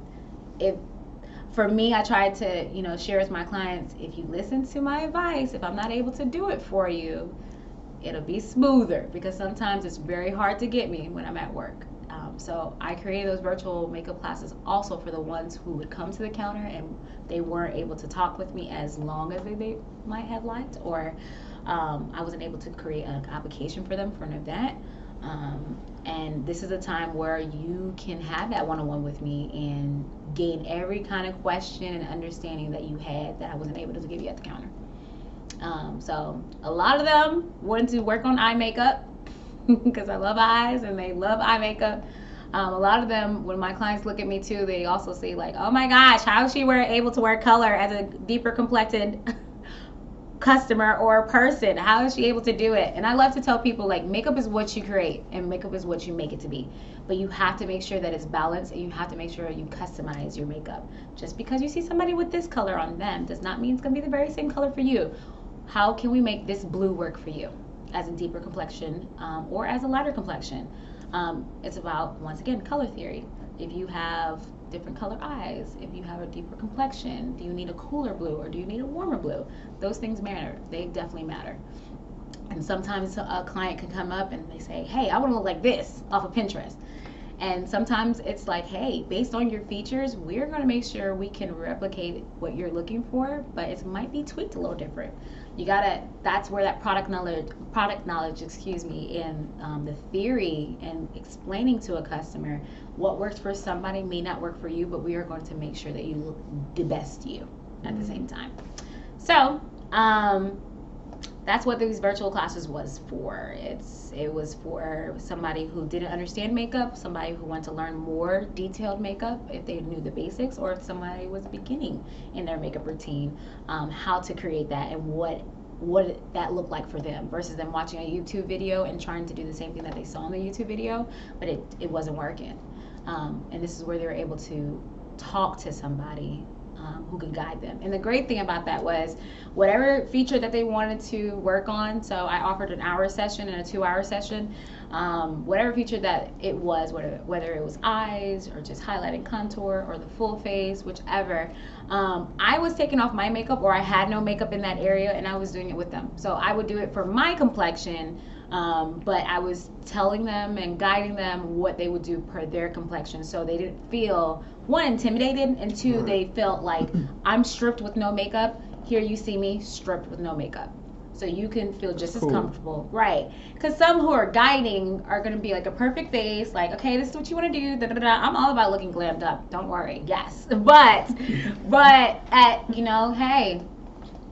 for me, I try to, share with my clients, if you listen to my advice, if I'm not able to do it for you, it'll be smoother, because sometimes it's very hard to get me when I'm at work. So I created those virtual makeup classes also for the ones who would come to the counter and they weren't able to talk with me as long as they might have liked, or I wasn't able to create an application for them for an event. And this is a time where you can have that one-on-one with me and gain every kind of question and understanding that you had that I wasn't able to give you at the counter. So a lot of them wanted to work on eye makeup. because I love eyes and they love eye makeup. A lot of them, when my clients look at me too, they also say like, oh my gosh, how is she able to wear color as a deeper complected customer or person? How is she able to do it? And I love to tell people, like, makeup is what you create and makeup is what you make it to be, but you have to make sure that it's balanced and you have to make sure you customize your makeup. Just because you see somebody with this color on them does not mean it's going to be the very same color for you. How can we make this blue work for you as a deeper complexion or as a lighter complexion? It's about, once again, color theory. If you have different color eyes, if you have a deeper complexion, do you need a cooler blue or do you need a warmer blue? Those things matter. They definitely matter. And sometimes a client can come up and they say, hey, I want to look like this off of Pinterest. And sometimes it's like, hey, based on your features, we're going to make sure we can replicate what you're looking for, but it might be tweaked a little different. That's where that product knowledge, and the theory and explaining to a customer what works for somebody may not work for you, but we are going to make sure that you look the best you at the same time. So, that's what these virtual classes was for. It was for somebody who didn't understand makeup, somebody who wanted to learn more detailed makeup if they knew the basics, or if somebody was beginning in their makeup routine, how to create that and what that looked like for them, versus them watching a YouTube video and trying to do the same thing that they saw in the YouTube video, but it wasn't working. And this is where they were able to talk to somebody who could guide them. And the great thing about that was whatever feature that they wanted to work on, so I offered an hour session and a 2-hour session, whatever feature that it was, whether it was eyes or just highlighting contour or the full face, whichever, I was taking off my makeup, or I had no makeup in that area, and I was doing it with them. So I would do it for my complexion, but I was telling them and guiding them what they would do per their complexion, so they didn't feel, one, intimidated, and two, they felt like, I'm stripped with no makeup, here you see me stripped with no makeup. So you can feel just as comfortable, right? Because some who are guiding are going to be like a perfect face, like, okay, this is what you want to do, da, da, da. I'm all about looking glammed up, don't worry, yes. But hey,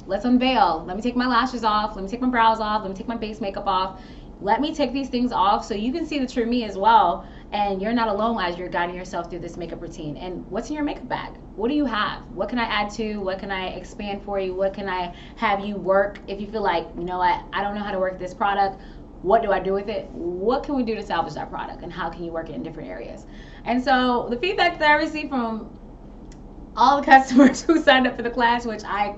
let's unveil. Let me take my lashes off. Let me take my brows off. Let me take my base makeup off. Let me take these things off so you can see the true me as well. And you're not alone as you're guiding yourself through this makeup routine. And what's in your makeup bag? What do you have? What can I add to? What can I expand for you? What can I have you work? If you feel like, you know what, I don't know how to work this product, what do I do with it? What can we do to salvage that product? And how can you work it in different areas? And so the feedback that I received from all the customers who signed up for the class, which I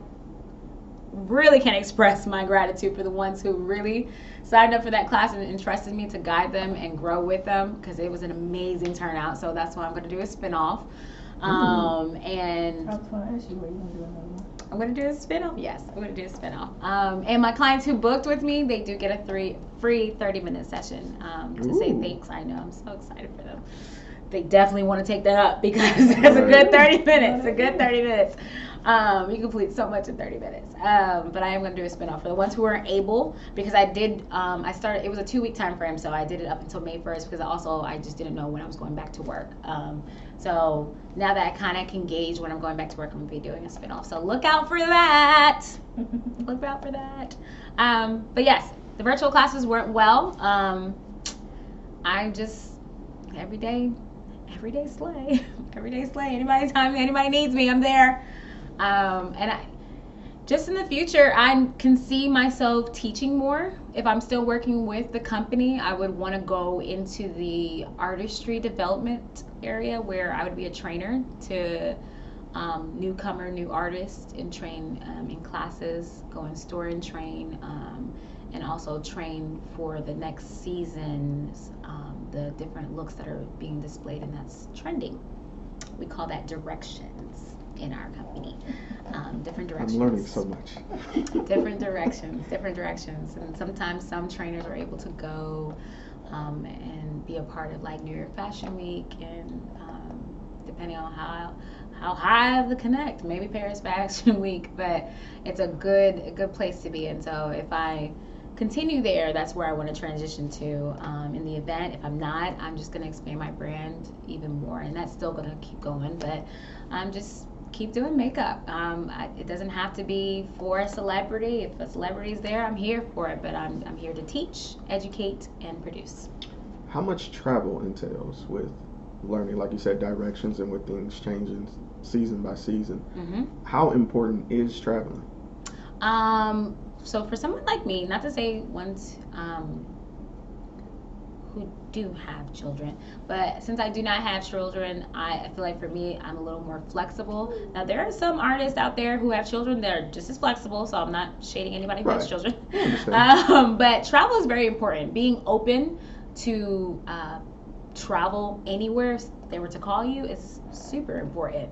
really can't express my gratitude for the ones who really signed up for that class and entrusted me to guide them and grow with them, because it was an amazing turnout. So that's why I'm going to do a spinoff. And I was going to ask you, where you going to do another one? I'm going to do a spinoff. Yes, I'm going to do a spinoff. And my clients who booked with me, they do get a free 30-minute session to say thanks. I know, I'm so excited for them. They definitely want to take that up, because it's a good 30 minutes. A good 30 minutes. You complete so much in 30 minutes. But I am going to do a spinoff for the ones who weren't able, because I started, it was a 2-week time frame, so I did it up until May 1st, because I just didn't know when I was going back to work. So now that I kind of can gauge when I'm going back to work, I'm going to be doing a spinoff. So look out for that. Look out for that. But yes, the virtual classes went well. I'm just every day slay. Every day slay. Anybody needs me, I'm there. And just in the future, I can see myself teaching more. If I'm still working with the company, I would want to go into the artistry development area, where I would be a trainer to new artists, and train in classes, go in store and train, and also train for the next seasons, the different looks that are being displayed, and that's trending. We call that directions in our company. Different directions. I'm learning so much. different directions. And sometimes some trainers are able to go and be a part of like New York Fashion Week, and depending on how high the connect, maybe Paris Fashion Week, but it's a good place to be. And so if I continue there, that's where I want to transition to in the event. If I'm not, I'm just going to expand my brand even more, and that's still going to keep going. But I'm just keep doing makeup. It doesn't have to be for a celebrity. If a celebrity's there, I'm here for it. But I'm here to teach, educate, and produce. How much travel entails with learning, like you said, directions and with things changing season by season? Mm-hmm. How important is traveling? So for someone like me, not to say ones who do have children, but since I do not have children, I feel like for me, I'm a little more flexible. Now, there are some artists out there who have children that are just as flexible, so I'm not shading anybody who has children. I understand. But travel is very important. Being open to travel anywhere if they were to call you is super important.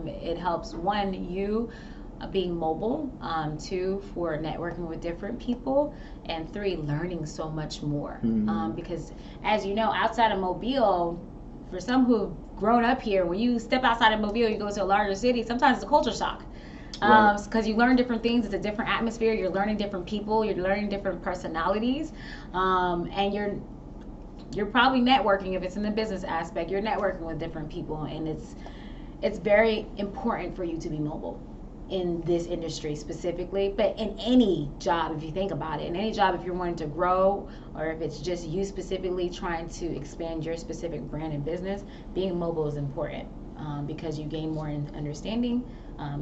It helps, one, you being mobile, two, for networking with different people, and three, learning so much more. Because as you know, outside of Mobile, for some who've grown up here, when you step outside of Mobile, you go to a larger city, sometimes it's a culture shock. Because you learn different things, it's a different atmosphere, you're learning different people, you're learning different personalities, and you're probably networking. If it's in the business aspect, you're networking with different people, and it's very important for you to be mobile in this industry specifically, but in any job, if you think about it, in any job, if you're wanting to grow, or if it's just you specifically trying to expand your specific brand and business, being mobile is important, because you gain more understanding,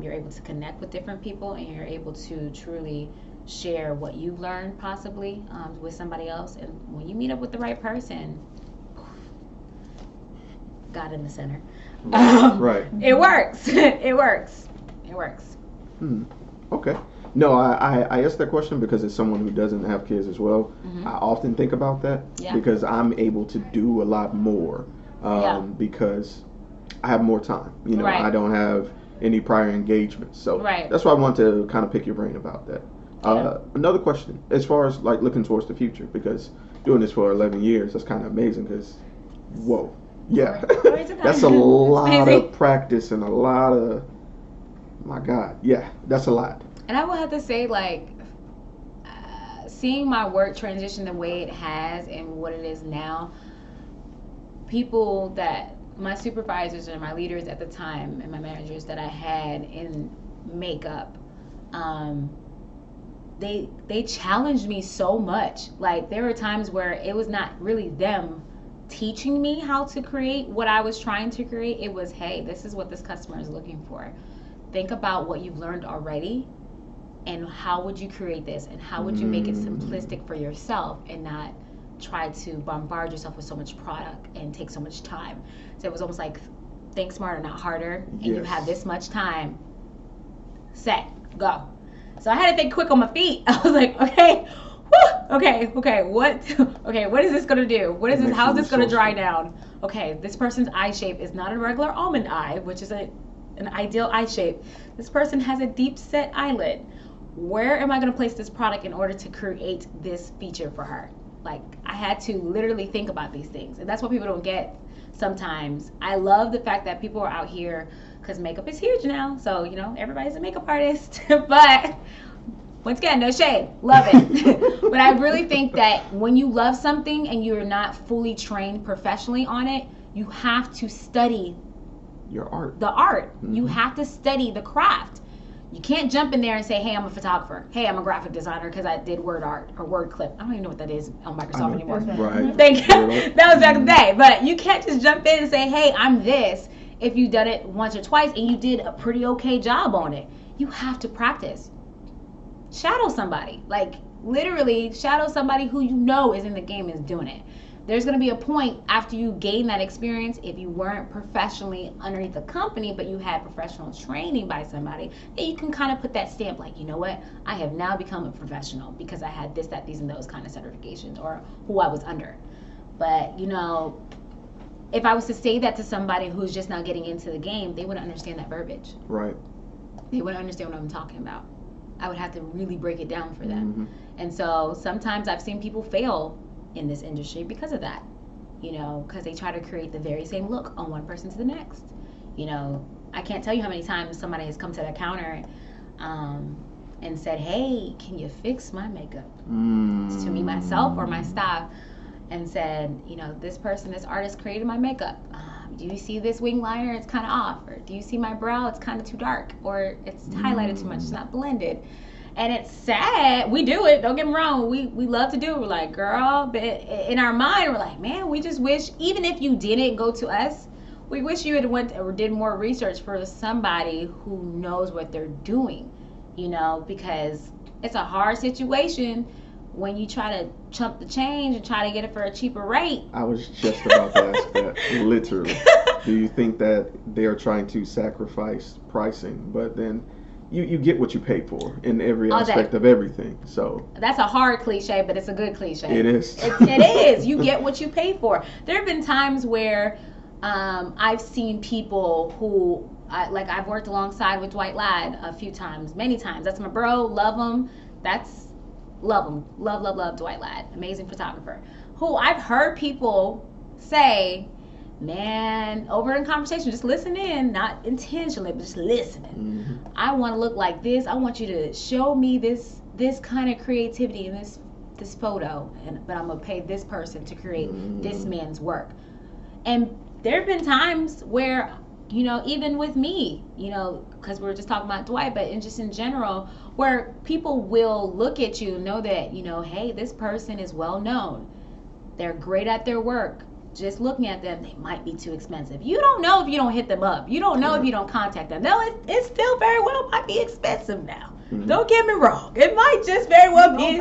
you're able to connect with different people, and you're able to truly share what you've learned possibly with somebody else. And when you meet up with the right person, God in the center, Right. it works. It works. Okay. No, I asked that question because as someone who doesn't have kids as well, I often think about that because I'm able to do a lot more because I have more time. You know, I don't have any prior engagements. So that's why I want to kind of pick your brain about that. Another question, as far as like looking towards the future, because doing this for 11 years, that's kind of amazing because, whoa. Yeah. That's a lot of practice and a lot of, my God, that's a lot. And I will have to say, like, seeing my work transition the way it has and what it is now, people that, my supervisors and my leaders at the time and my managers that I had in makeup, they challenged me so much. Like, there were times where it was not really them teaching me how to create what I was trying to create. It was, hey, this is what this customer is looking for. Think about what you've learned already, and how would you create this, and how would you make it simplistic for yourself and not try to bombard yourself with so much product and take so much time. So it was almost like, think smarter, not harder, and you have this much time, set, go. So I had to think quick on my feet. I was like, okay, what is this gonna do? What is this? How's this gonna dry down? Okay, this person's eye shape is not a regular almond eye, which is an ideal eye shape. This person has a deep set eyelid. Where am I gonna place this product in order to create this feature for her? Like, I had to literally think about these things, and that's what people don't get sometimes. I love the fact that people are out here, because makeup is huge now, so you know, everybody's a makeup artist. But once again, no shade, love it. But I really think that when you love something and you're not fully trained professionally on it, you have to study your art. The art. You have to study the craft. You can't jump in there and say, hey, I'm a photographer. Hey, I'm a graphic designer because I did word art or word clip. I don't even know what that is on Microsoft anymore. Right. That was back in the day. But you can't just jump in and say, hey, I'm this, if you've done it once or twice and you did a pretty okay job on it. You have to practice. Shadow somebody. Like, literally shadow somebody who you know is in the game, is doing it. There's going to be a point after you gain that experience, if you weren't professionally underneath the company, but you had professional training by somebody, that you can kind of put that stamp, like, you know what, I have now become a professional because I had this, that, these, and those kind of certifications, or who I was under. But, you know, if I was to say that to somebody who's just now getting into the game, they wouldn't understand that verbiage. Right. They wouldn't understand what I'm talking about. I would have to really break it down for them. And so sometimes I've seen people fail in this industry because of that, you know, because they try to create the very same look on one person to the next. You know, I can't tell you how many times somebody has come to the counter and said, hey, can you fix my makeup? To me, myself, or my staff. and said, this artist created my makeup. Do you see this wing liner? It's kind of off. Or do you see my brow? It's kind of too dark. Or it's highlighted too much. It's not blended. And it's sad. We do it. Don't get me wrong. We love to do it. We're like, girl, but in our mind, we're like, man, we just wish, even if you didn't go to us, we wish you had went or did more research for somebody who knows what they're doing, because it's a hard situation when you try to chump the change and try to get it for a cheaper rate. I was just about to ask that, literally. Do you think that they're trying to sacrifice pricing, but then you get what you pay for in every aspect of everything? So that's a hard cliche, but it's a good cliche. It is. It is. You get what you pay for. There have been times where I've seen people who, I've worked alongside with Dwight Ladd a few times, many times. That's my bro. Love him. Love him. Love Dwight Ladd. Amazing photographer. Who I've heard people say, man, over in conversation, just listen in, not intentionally, but just listening. Mm-hmm. I want to look like this. I want you to show me this kind of creativity in this photo, but I'm gonna pay this person to create this man's work. And there have been times where, even with me, because we were just talking about Dwight, but just in general, where people will look at you and know that, hey, this person is well known. They're great at their work. Just looking at them, they might be too expensive. You don't know if you don't hit them up. You don't know if you don't contact them. No, it still very well might be expensive now. Mm-hmm. Don't get me wrong. It might just very well be.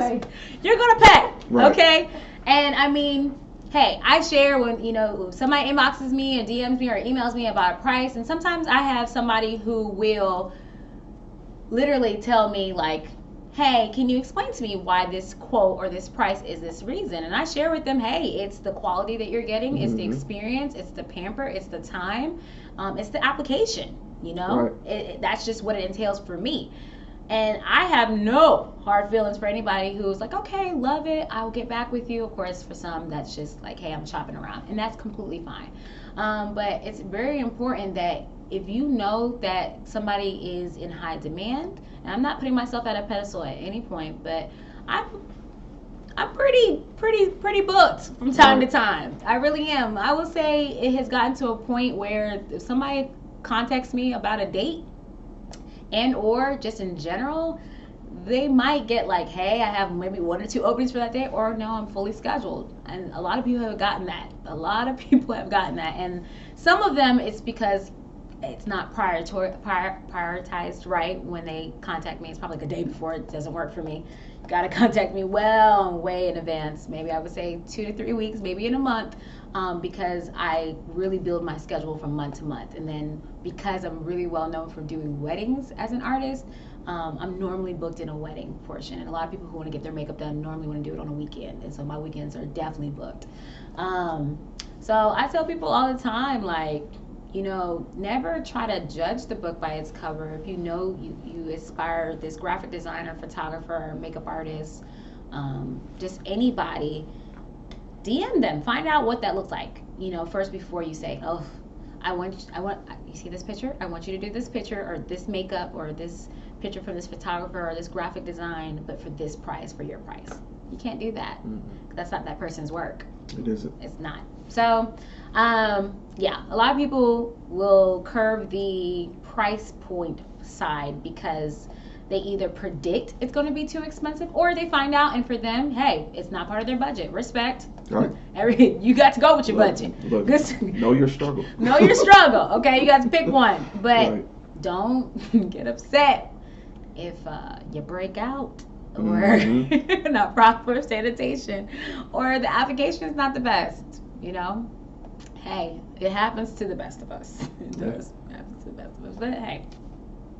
You're going to pay. Right. Okay? And I mean, hey, I share when, somebody inboxes me and DMs me or emails me about a price. And sometimes I have somebody who will literally tell me, like, hey, can you explain to me why this quote or this price is this reason? And I share with them, hey, it's the quality that you're getting, it's the experience, it's the pamper, it's the time, it's the application, Right. That's just what it entails for me. And I have no hard feelings for anybody who's like, okay, love it, I'll get back with you. Of course, for some, that's just like, hey, I'm shopping around. And that's completely fine. But it's very important that if you know that somebody is in high demand, and I'm not putting myself at a pedestal at any point, but I'm pretty booked from time to time. I really am. I will say it has gotten to a point where if somebody contacts me about a date and or just in general, they might get like, hey, I have maybe 1 or 2 openings for that day, or no, I'm fully scheduled. And a lot of people have gotten that. And some of them, it's because it's not prioritized right when they contact me. It's probably like a day before. It doesn't work for me. You got to contact me way in advance. Maybe I would say 2 to 3 weeks, maybe in a month, because I really build my schedule from month to month. And then because I'm really well known for doing weddings as an artist, I'm normally booked in a wedding portion. And a lot of people who want to get their makeup done normally want to do it on a weekend. And so my weekends are definitely booked. So I tell people all the time, like, never try to judge the book by its cover. If you aspire this graphic designer, photographer, makeup artist, just anybody, DM them. Find out what that looks like. First before you say, oh, I want. You see this picture? I want you to do this picture or this makeup or this picture from this photographer or this graphic design, but for this price, for your price. You can't do that. Mm-hmm. That's not that person's work. It isn't. It's not. So, yeah, a lot of people will curve the price point side because they either predict it's going to be too expensive or they find out, and for them, hey, it's not part of their budget. Respect. Right. You got to go with your budget. Look, know your struggle. Know your struggle. Okay, you got to pick one. But don't get upset if you break out or not proper sanitation or the application is not the best. Hey, it happens to the best of us. It does happen to the best of us. But hey,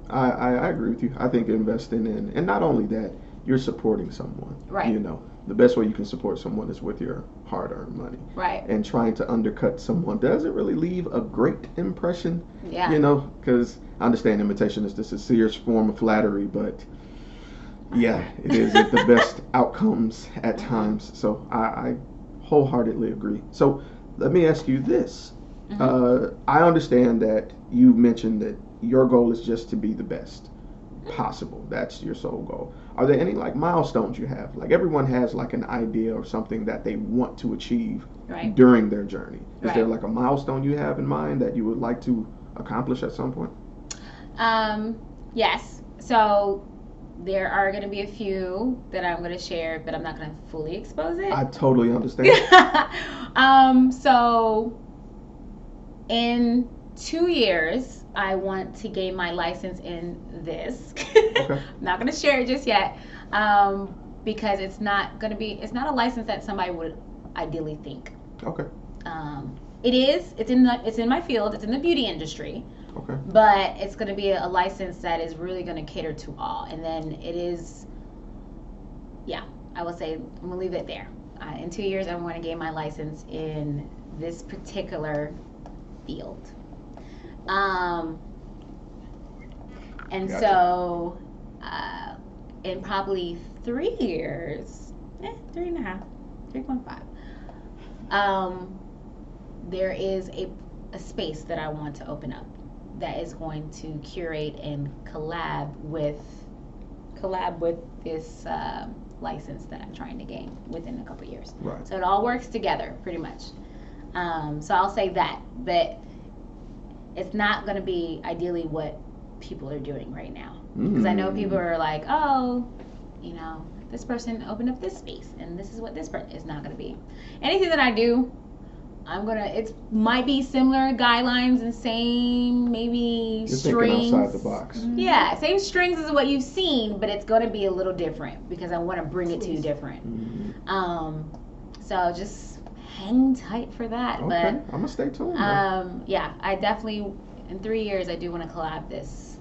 I agree with you. I think investing in, and not only that, you're supporting someone. Right. The best way you can support someone is with your hard-earned money. Right. And trying to undercut someone doesn't really leave a great impression. Yeah. Because I understand imitation is the sincerest form of flattery, but yeah, it is the best outcomes at times. So I wholeheartedly agree. So let me ask you this. I understand that you mentioned that your goal is just to be the best. possible. That's your sole goal. Are there any like milestones you have? Like everyone has like an idea or something that they want to achieve Right. during their journey. Is Right. there like a milestone you have in mind that you would like to accomplish at some point? Yes. So there are going to be a few that I'm going to share, but I'm not going to fully expose it. I totally understand. So in 2 years, I want to gain my license in this. Okay. I'm not going to share it just yet, because it's not a license that somebody would ideally think. Okay. It is. It's in my field. It's in the beauty industry. Okay. But it's going to be a license that is really going to cater to all. And then it is, yeah, I will say, I'm going to leave it there. In 2 years, I want to gain my license in this particular field. And Gotcha. so, in probably 3 years, 3.5, 3.5, there is a space that I want to open up that is going to curate and collab with this license that I'm trying to gain within a couple of years. Right. So it all works together pretty much. So I'll say that, but it's not going to be ideally what people are doing right now, because I know people are like, oh, you know, this person opened up this space and this is what this person is. Not going to be anything that I do. It might be similar guidelines and same maybe You're strings. thinking outside the box. Yeah, same strings as what you've seen, but it's going to be a little different because I want to bring it to you different. So just hang tight for that. Okay, But I'm gonna stay tuned. Man. yeah, I definitely in 3 years I do want to collab this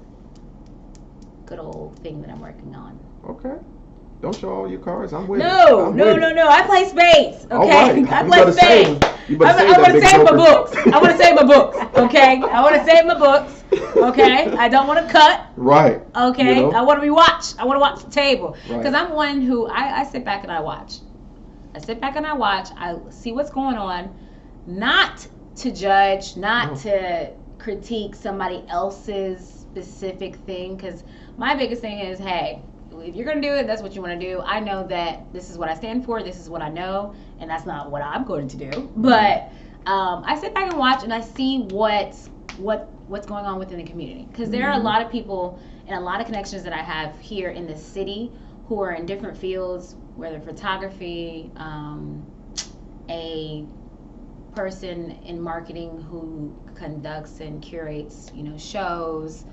good old thing that I'm working on. Okay. Don't show all your cards. I'm with it. No. I play spades. Okay, All right. I You play better save spades. them. You better I save want that to big save my joker. books. I want to save my books. Okay, I want to save my books. Okay, I don't want to cut. Right. Okay, You know? I want to be watched. I want to watch the table Right. because I'm one who I sit back and I watch. I sit back and I watch. I see what's going on, not to judge, not to critique somebody else's specific thing. Because my biggest thing is, hey, if you're gonna do it, that's what you want to do. I know that this is what I stand for. This is what I know, and that's not what I'm going to do. But I sit back and watch, and I see what's going on within the community. Because there are a lot of people and a lot of connections that I have here in the city who are in different fields, whether photography, a person in marketing who conducts and curates, shows,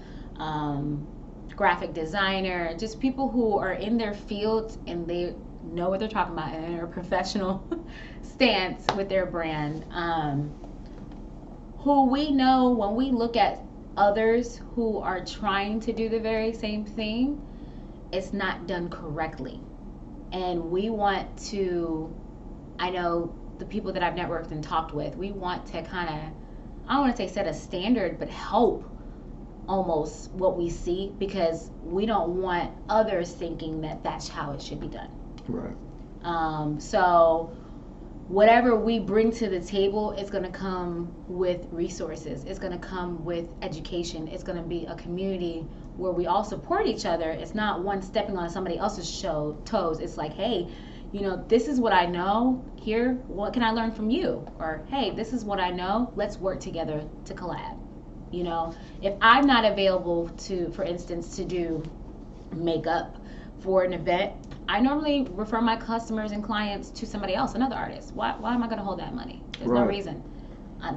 graphic designer, just people who are in their fields and they know what they're talking about and are a professional stance with their brand. Who we know when we look at others who are trying to do the very same thing, it's not done correctly. And we want to, I know the people that I've networked and talked with, we want to kind of, I don't want to say set a standard, but help almost what we see, because we don't want others thinking that that's how it should be done. Right. So whatever we bring to the table is going to come with resources. It's going to come with education. It's going to be a community where we all support each other. It's not one stepping on somebody else's toes. It's like, hey, this is what I know. Here, what can I learn from you? Or, hey, this is what I know. Let's work together to collab. If I'm not available to, for instance, to do makeup for an event, I normally refer my customers and clients to somebody else, another artist. Why am I going to hold that money? There's no reason.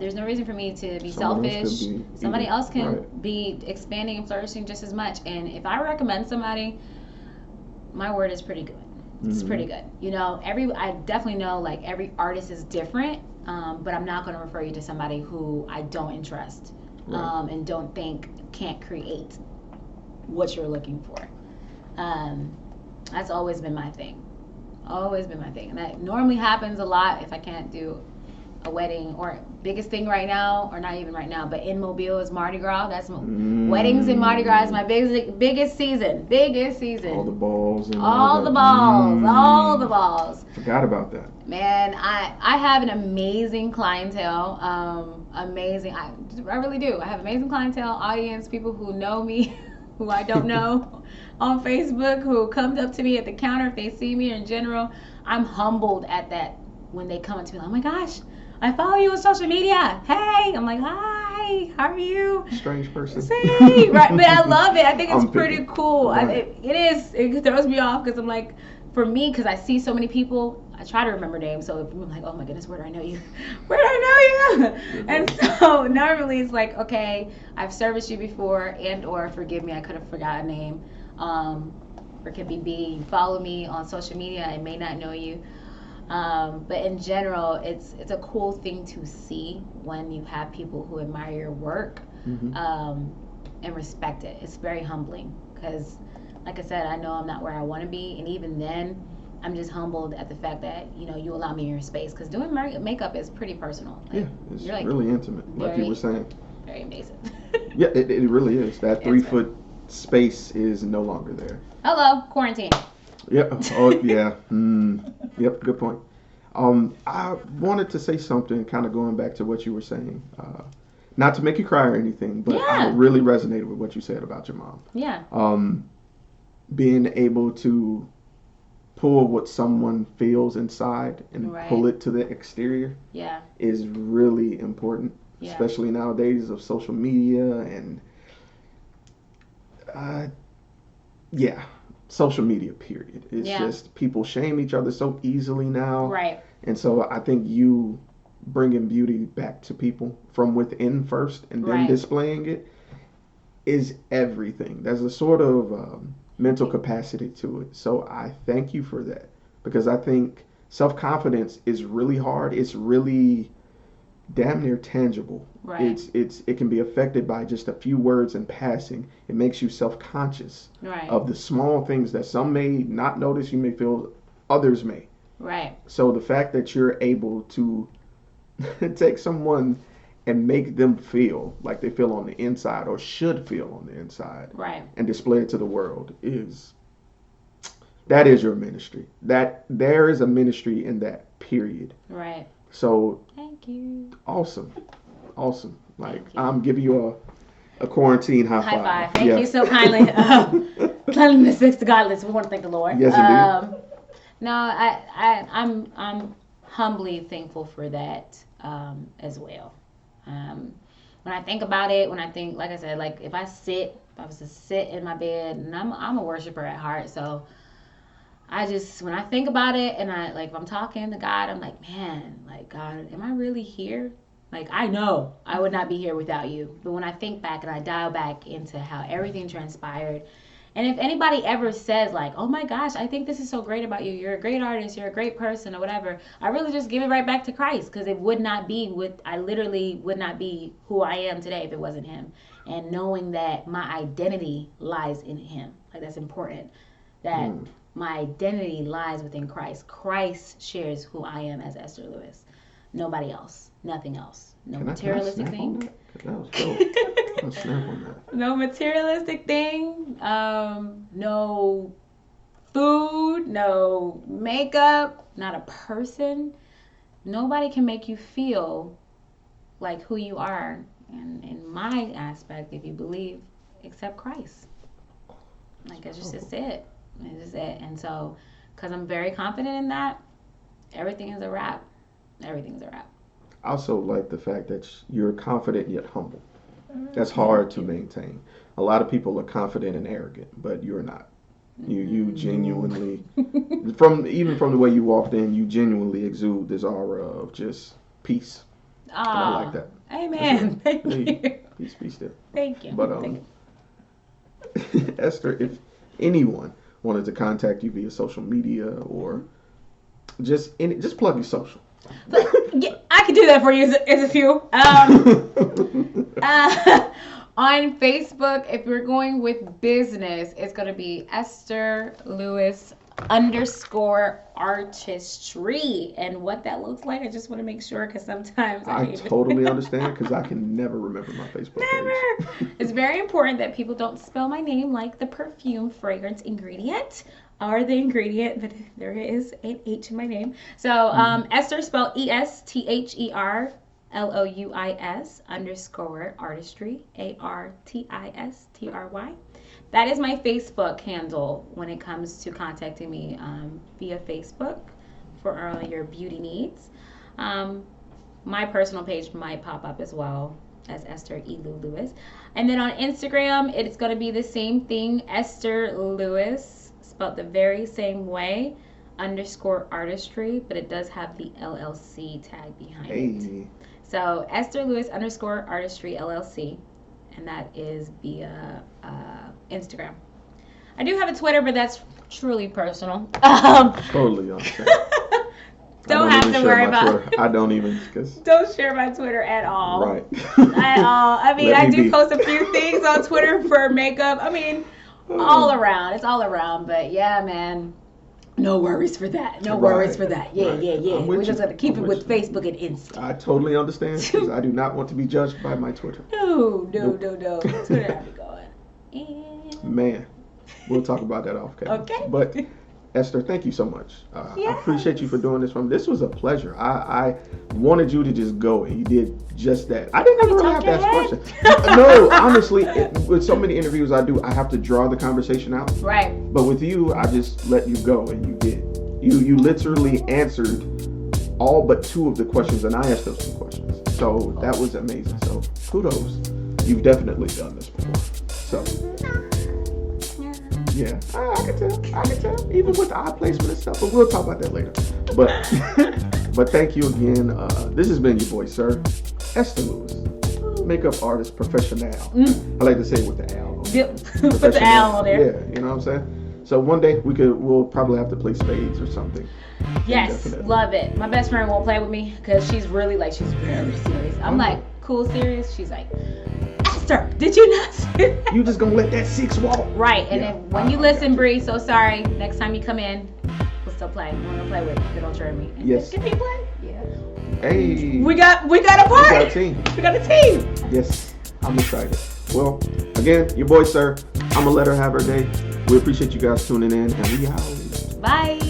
There's no reason for me to be selfish. Somebody else can be expanding and flourishing just as much. And if I recommend somebody, my word is pretty good. It's pretty good. I definitely know like every artist is different, but I'm not going to refer you to somebody who I don't entrust. And don't think can't create what you're looking for. That's always been my thing. And that normally happens a lot if I can't do a wedding, or biggest thing right now, or not even right now, but in Mobile is Mardi Gras. That's weddings in Mardi Gras is my biggest season. All the balls. And all the balls. Forgot about that. Man, I have an amazing clientele. Amazing. I really do. I have amazing clientele, audience, people who know me who I don't know on Facebook who comes up to me at the counter if they see me in general. I'm humbled at that when they come up to me. Oh my gosh, I follow you on social media. Hey, I'm like, hi, how are you? Strange person. Say, right, but I love it. I think it's I'm pretty picking. cool. Right. It throws me off because I'm like, for me, because I see so many people, I try to remember names. So if I'm like, oh my goodness, where do I know you? Where do I know you? And so normally it's like, okay, I've serviced you before, and or forgive me, I could have forgot a name. Or it could be B. You follow me on social media, I may not know you. But in general, it's a cool thing to see when you have people who admire your work and respect it. It's very humbling because, like I said, I know I'm not where I want to be, and even then, I'm just humbled at the fact that you allow me in your space because doing makeup is pretty personal. Like, it's you're like really intimate, like you were saying. Very invasive. Yeah, it really is. That 3-foot space is no longer there. Hello, quarantine. Yeah. Oh, yeah. Yep. Good point. I wanted to say something, kind of going back to what you were saying. Not to make you cry or anything, but I really resonated with what you said about your mom. Yeah. Being able to pull what someone feels inside and pull it to the exterior. Yeah. Is really important, especially nowadays of social media and social media, period. It's just people shame each other so easily now. Right. And so I think you bringing beauty back to people from within first and then displaying it is everything. There's a sort of mental capacity to it. So I thank you for that because I think self-confidence is really hard. It's really damn near tangible. Right. It can be affected by just a few words in passing. It makes you self-conscious of the small things that some may not notice, you may feel others may. Right. So the fact that you're able to take someone and make them feel like they feel on the inside or should feel on the inside and display it to the world is your ministry. That there is a ministry in that, period. Right. So thank you. Awesome. Like I'm giving you a quarantine high five. Thank you so kindly. Cleanliness next to godliness. We want to thank the Lord. Yes, indeed. No, I'm humbly thankful for that as well. When I think about it, like I said, like if I was to sit in my bed, and I'm a worshiper at heart, so when I think about it, and if I'm talking to God, I'm like, man, like God, am I really here? Like I know I would not be here without you. But when I think back and I dial back into how everything transpired, and if anybody ever says like, oh my gosh, I think this is so great about you, you're a great artist, you're a great person or whatever, I really just give it right back to Christ because it would not be I literally would not be who I am today if it wasn't him. And knowing that my identity lies in him, like that's important, that my identity lies within Christ. Christ shares who I am as Esther Louis. Nobody else. Nothing else. No materialistic thing. That was dope. I'll snap on that. No materialistic thing. No food. No makeup. Not a person. Nobody can make you feel like who you are. And in my aspect, if you believe, except Christ. Like it's just it. It's just it. And so, because I'm very confident in that, everything is a wrap. Everything's a wrap. I also like the fact that you're confident yet humble. That's hard to maintain. A lot of people are confident and arrogant, but you're not. You genuinely, from the way you walked in, you genuinely exude this aura of just peace. And I like that. Amen. Thank you. Peace, be still. Thank you. But Esther, if anyone wanted to contact you via social media or just plug your social. But, yeah, I could do that for you as a few. On Facebook, if you're going with business, it's going to be Esther Louis _artistry. And what that looks like, I just want to make sure because sometimes I totally understand because I can never remember my Facebook page. It's very important that people don't spell my name like the perfume fragrance ingredient. Or the ingredient, but there is an H in my name. So Esther spelled ESTHERLOUIS _artistry ARTISTRY. that is my Facebook handle when it comes to contacting me via Facebook for all your beauty needs. My personal page might pop up as well as Esther Louis. And then on Instagram, it's going to be the same thing, Esther Louis, spelled the very same way, _artistry, but it does have the LLC tag behind it. So Esther Louis _artistry LLC, and that is via Instagram. I do have a Twitter, but that's truly personal. Totally understand. Don't have to worry about Twitter. I don't even. Don't share my Twitter at all. Right. At all. I mean, I do be. post a few things on Twitter for makeup. I mean, all around. It's all around. But yeah, man. No worries for that. No worries for that. Yeah, right. yeah. We're just going to keep it with Facebook and Insta. I totally understand because I do not want to be judged by my Twitter. No. Twitter, how we going? Man, we'll talk about that off camera. Okay. But Esther, thank you so much. I appreciate you for doing this. This was a pleasure. I wanted you to just go, and you did just that. I didn't really have to ask questions. No, honestly, with so many interviews I do, I have to draw the conversation out. Right. But with you, I just let you go, and you did. You literally answered all but 2 of the questions, and I asked those 2 questions. So that was amazing. So kudos. You've definitely done this before. So. Yeah, I can tell. Even with the eye placement and stuff, but we'll talk about that later. But thank you again. This has been your boy, Sirr, Esther Louis, makeup artist professional. I like to say it with the L. Put the L on there. Yeah, you know what I'm saying? So one day we'll probably have to play spades or something. Yes, Definitely. love it. My best friend won't play with me because she's very serious. I'm like, cool, serious. She's like, Esther, did you not see that? You just gonna let that 6 walk? Right, and then when you listen, Bree, so sorry. Next time you come in, we'll still play. We're gonna play with good old Jeremy. Yes. Can we play? Yeah. Hey. We got a party. We got a team. We got a team. Yes, I'm excited. Well, again, your boy, Sirr. I'm gonna let her have her day. We appreciate you guys tuning in, and we out. Bye.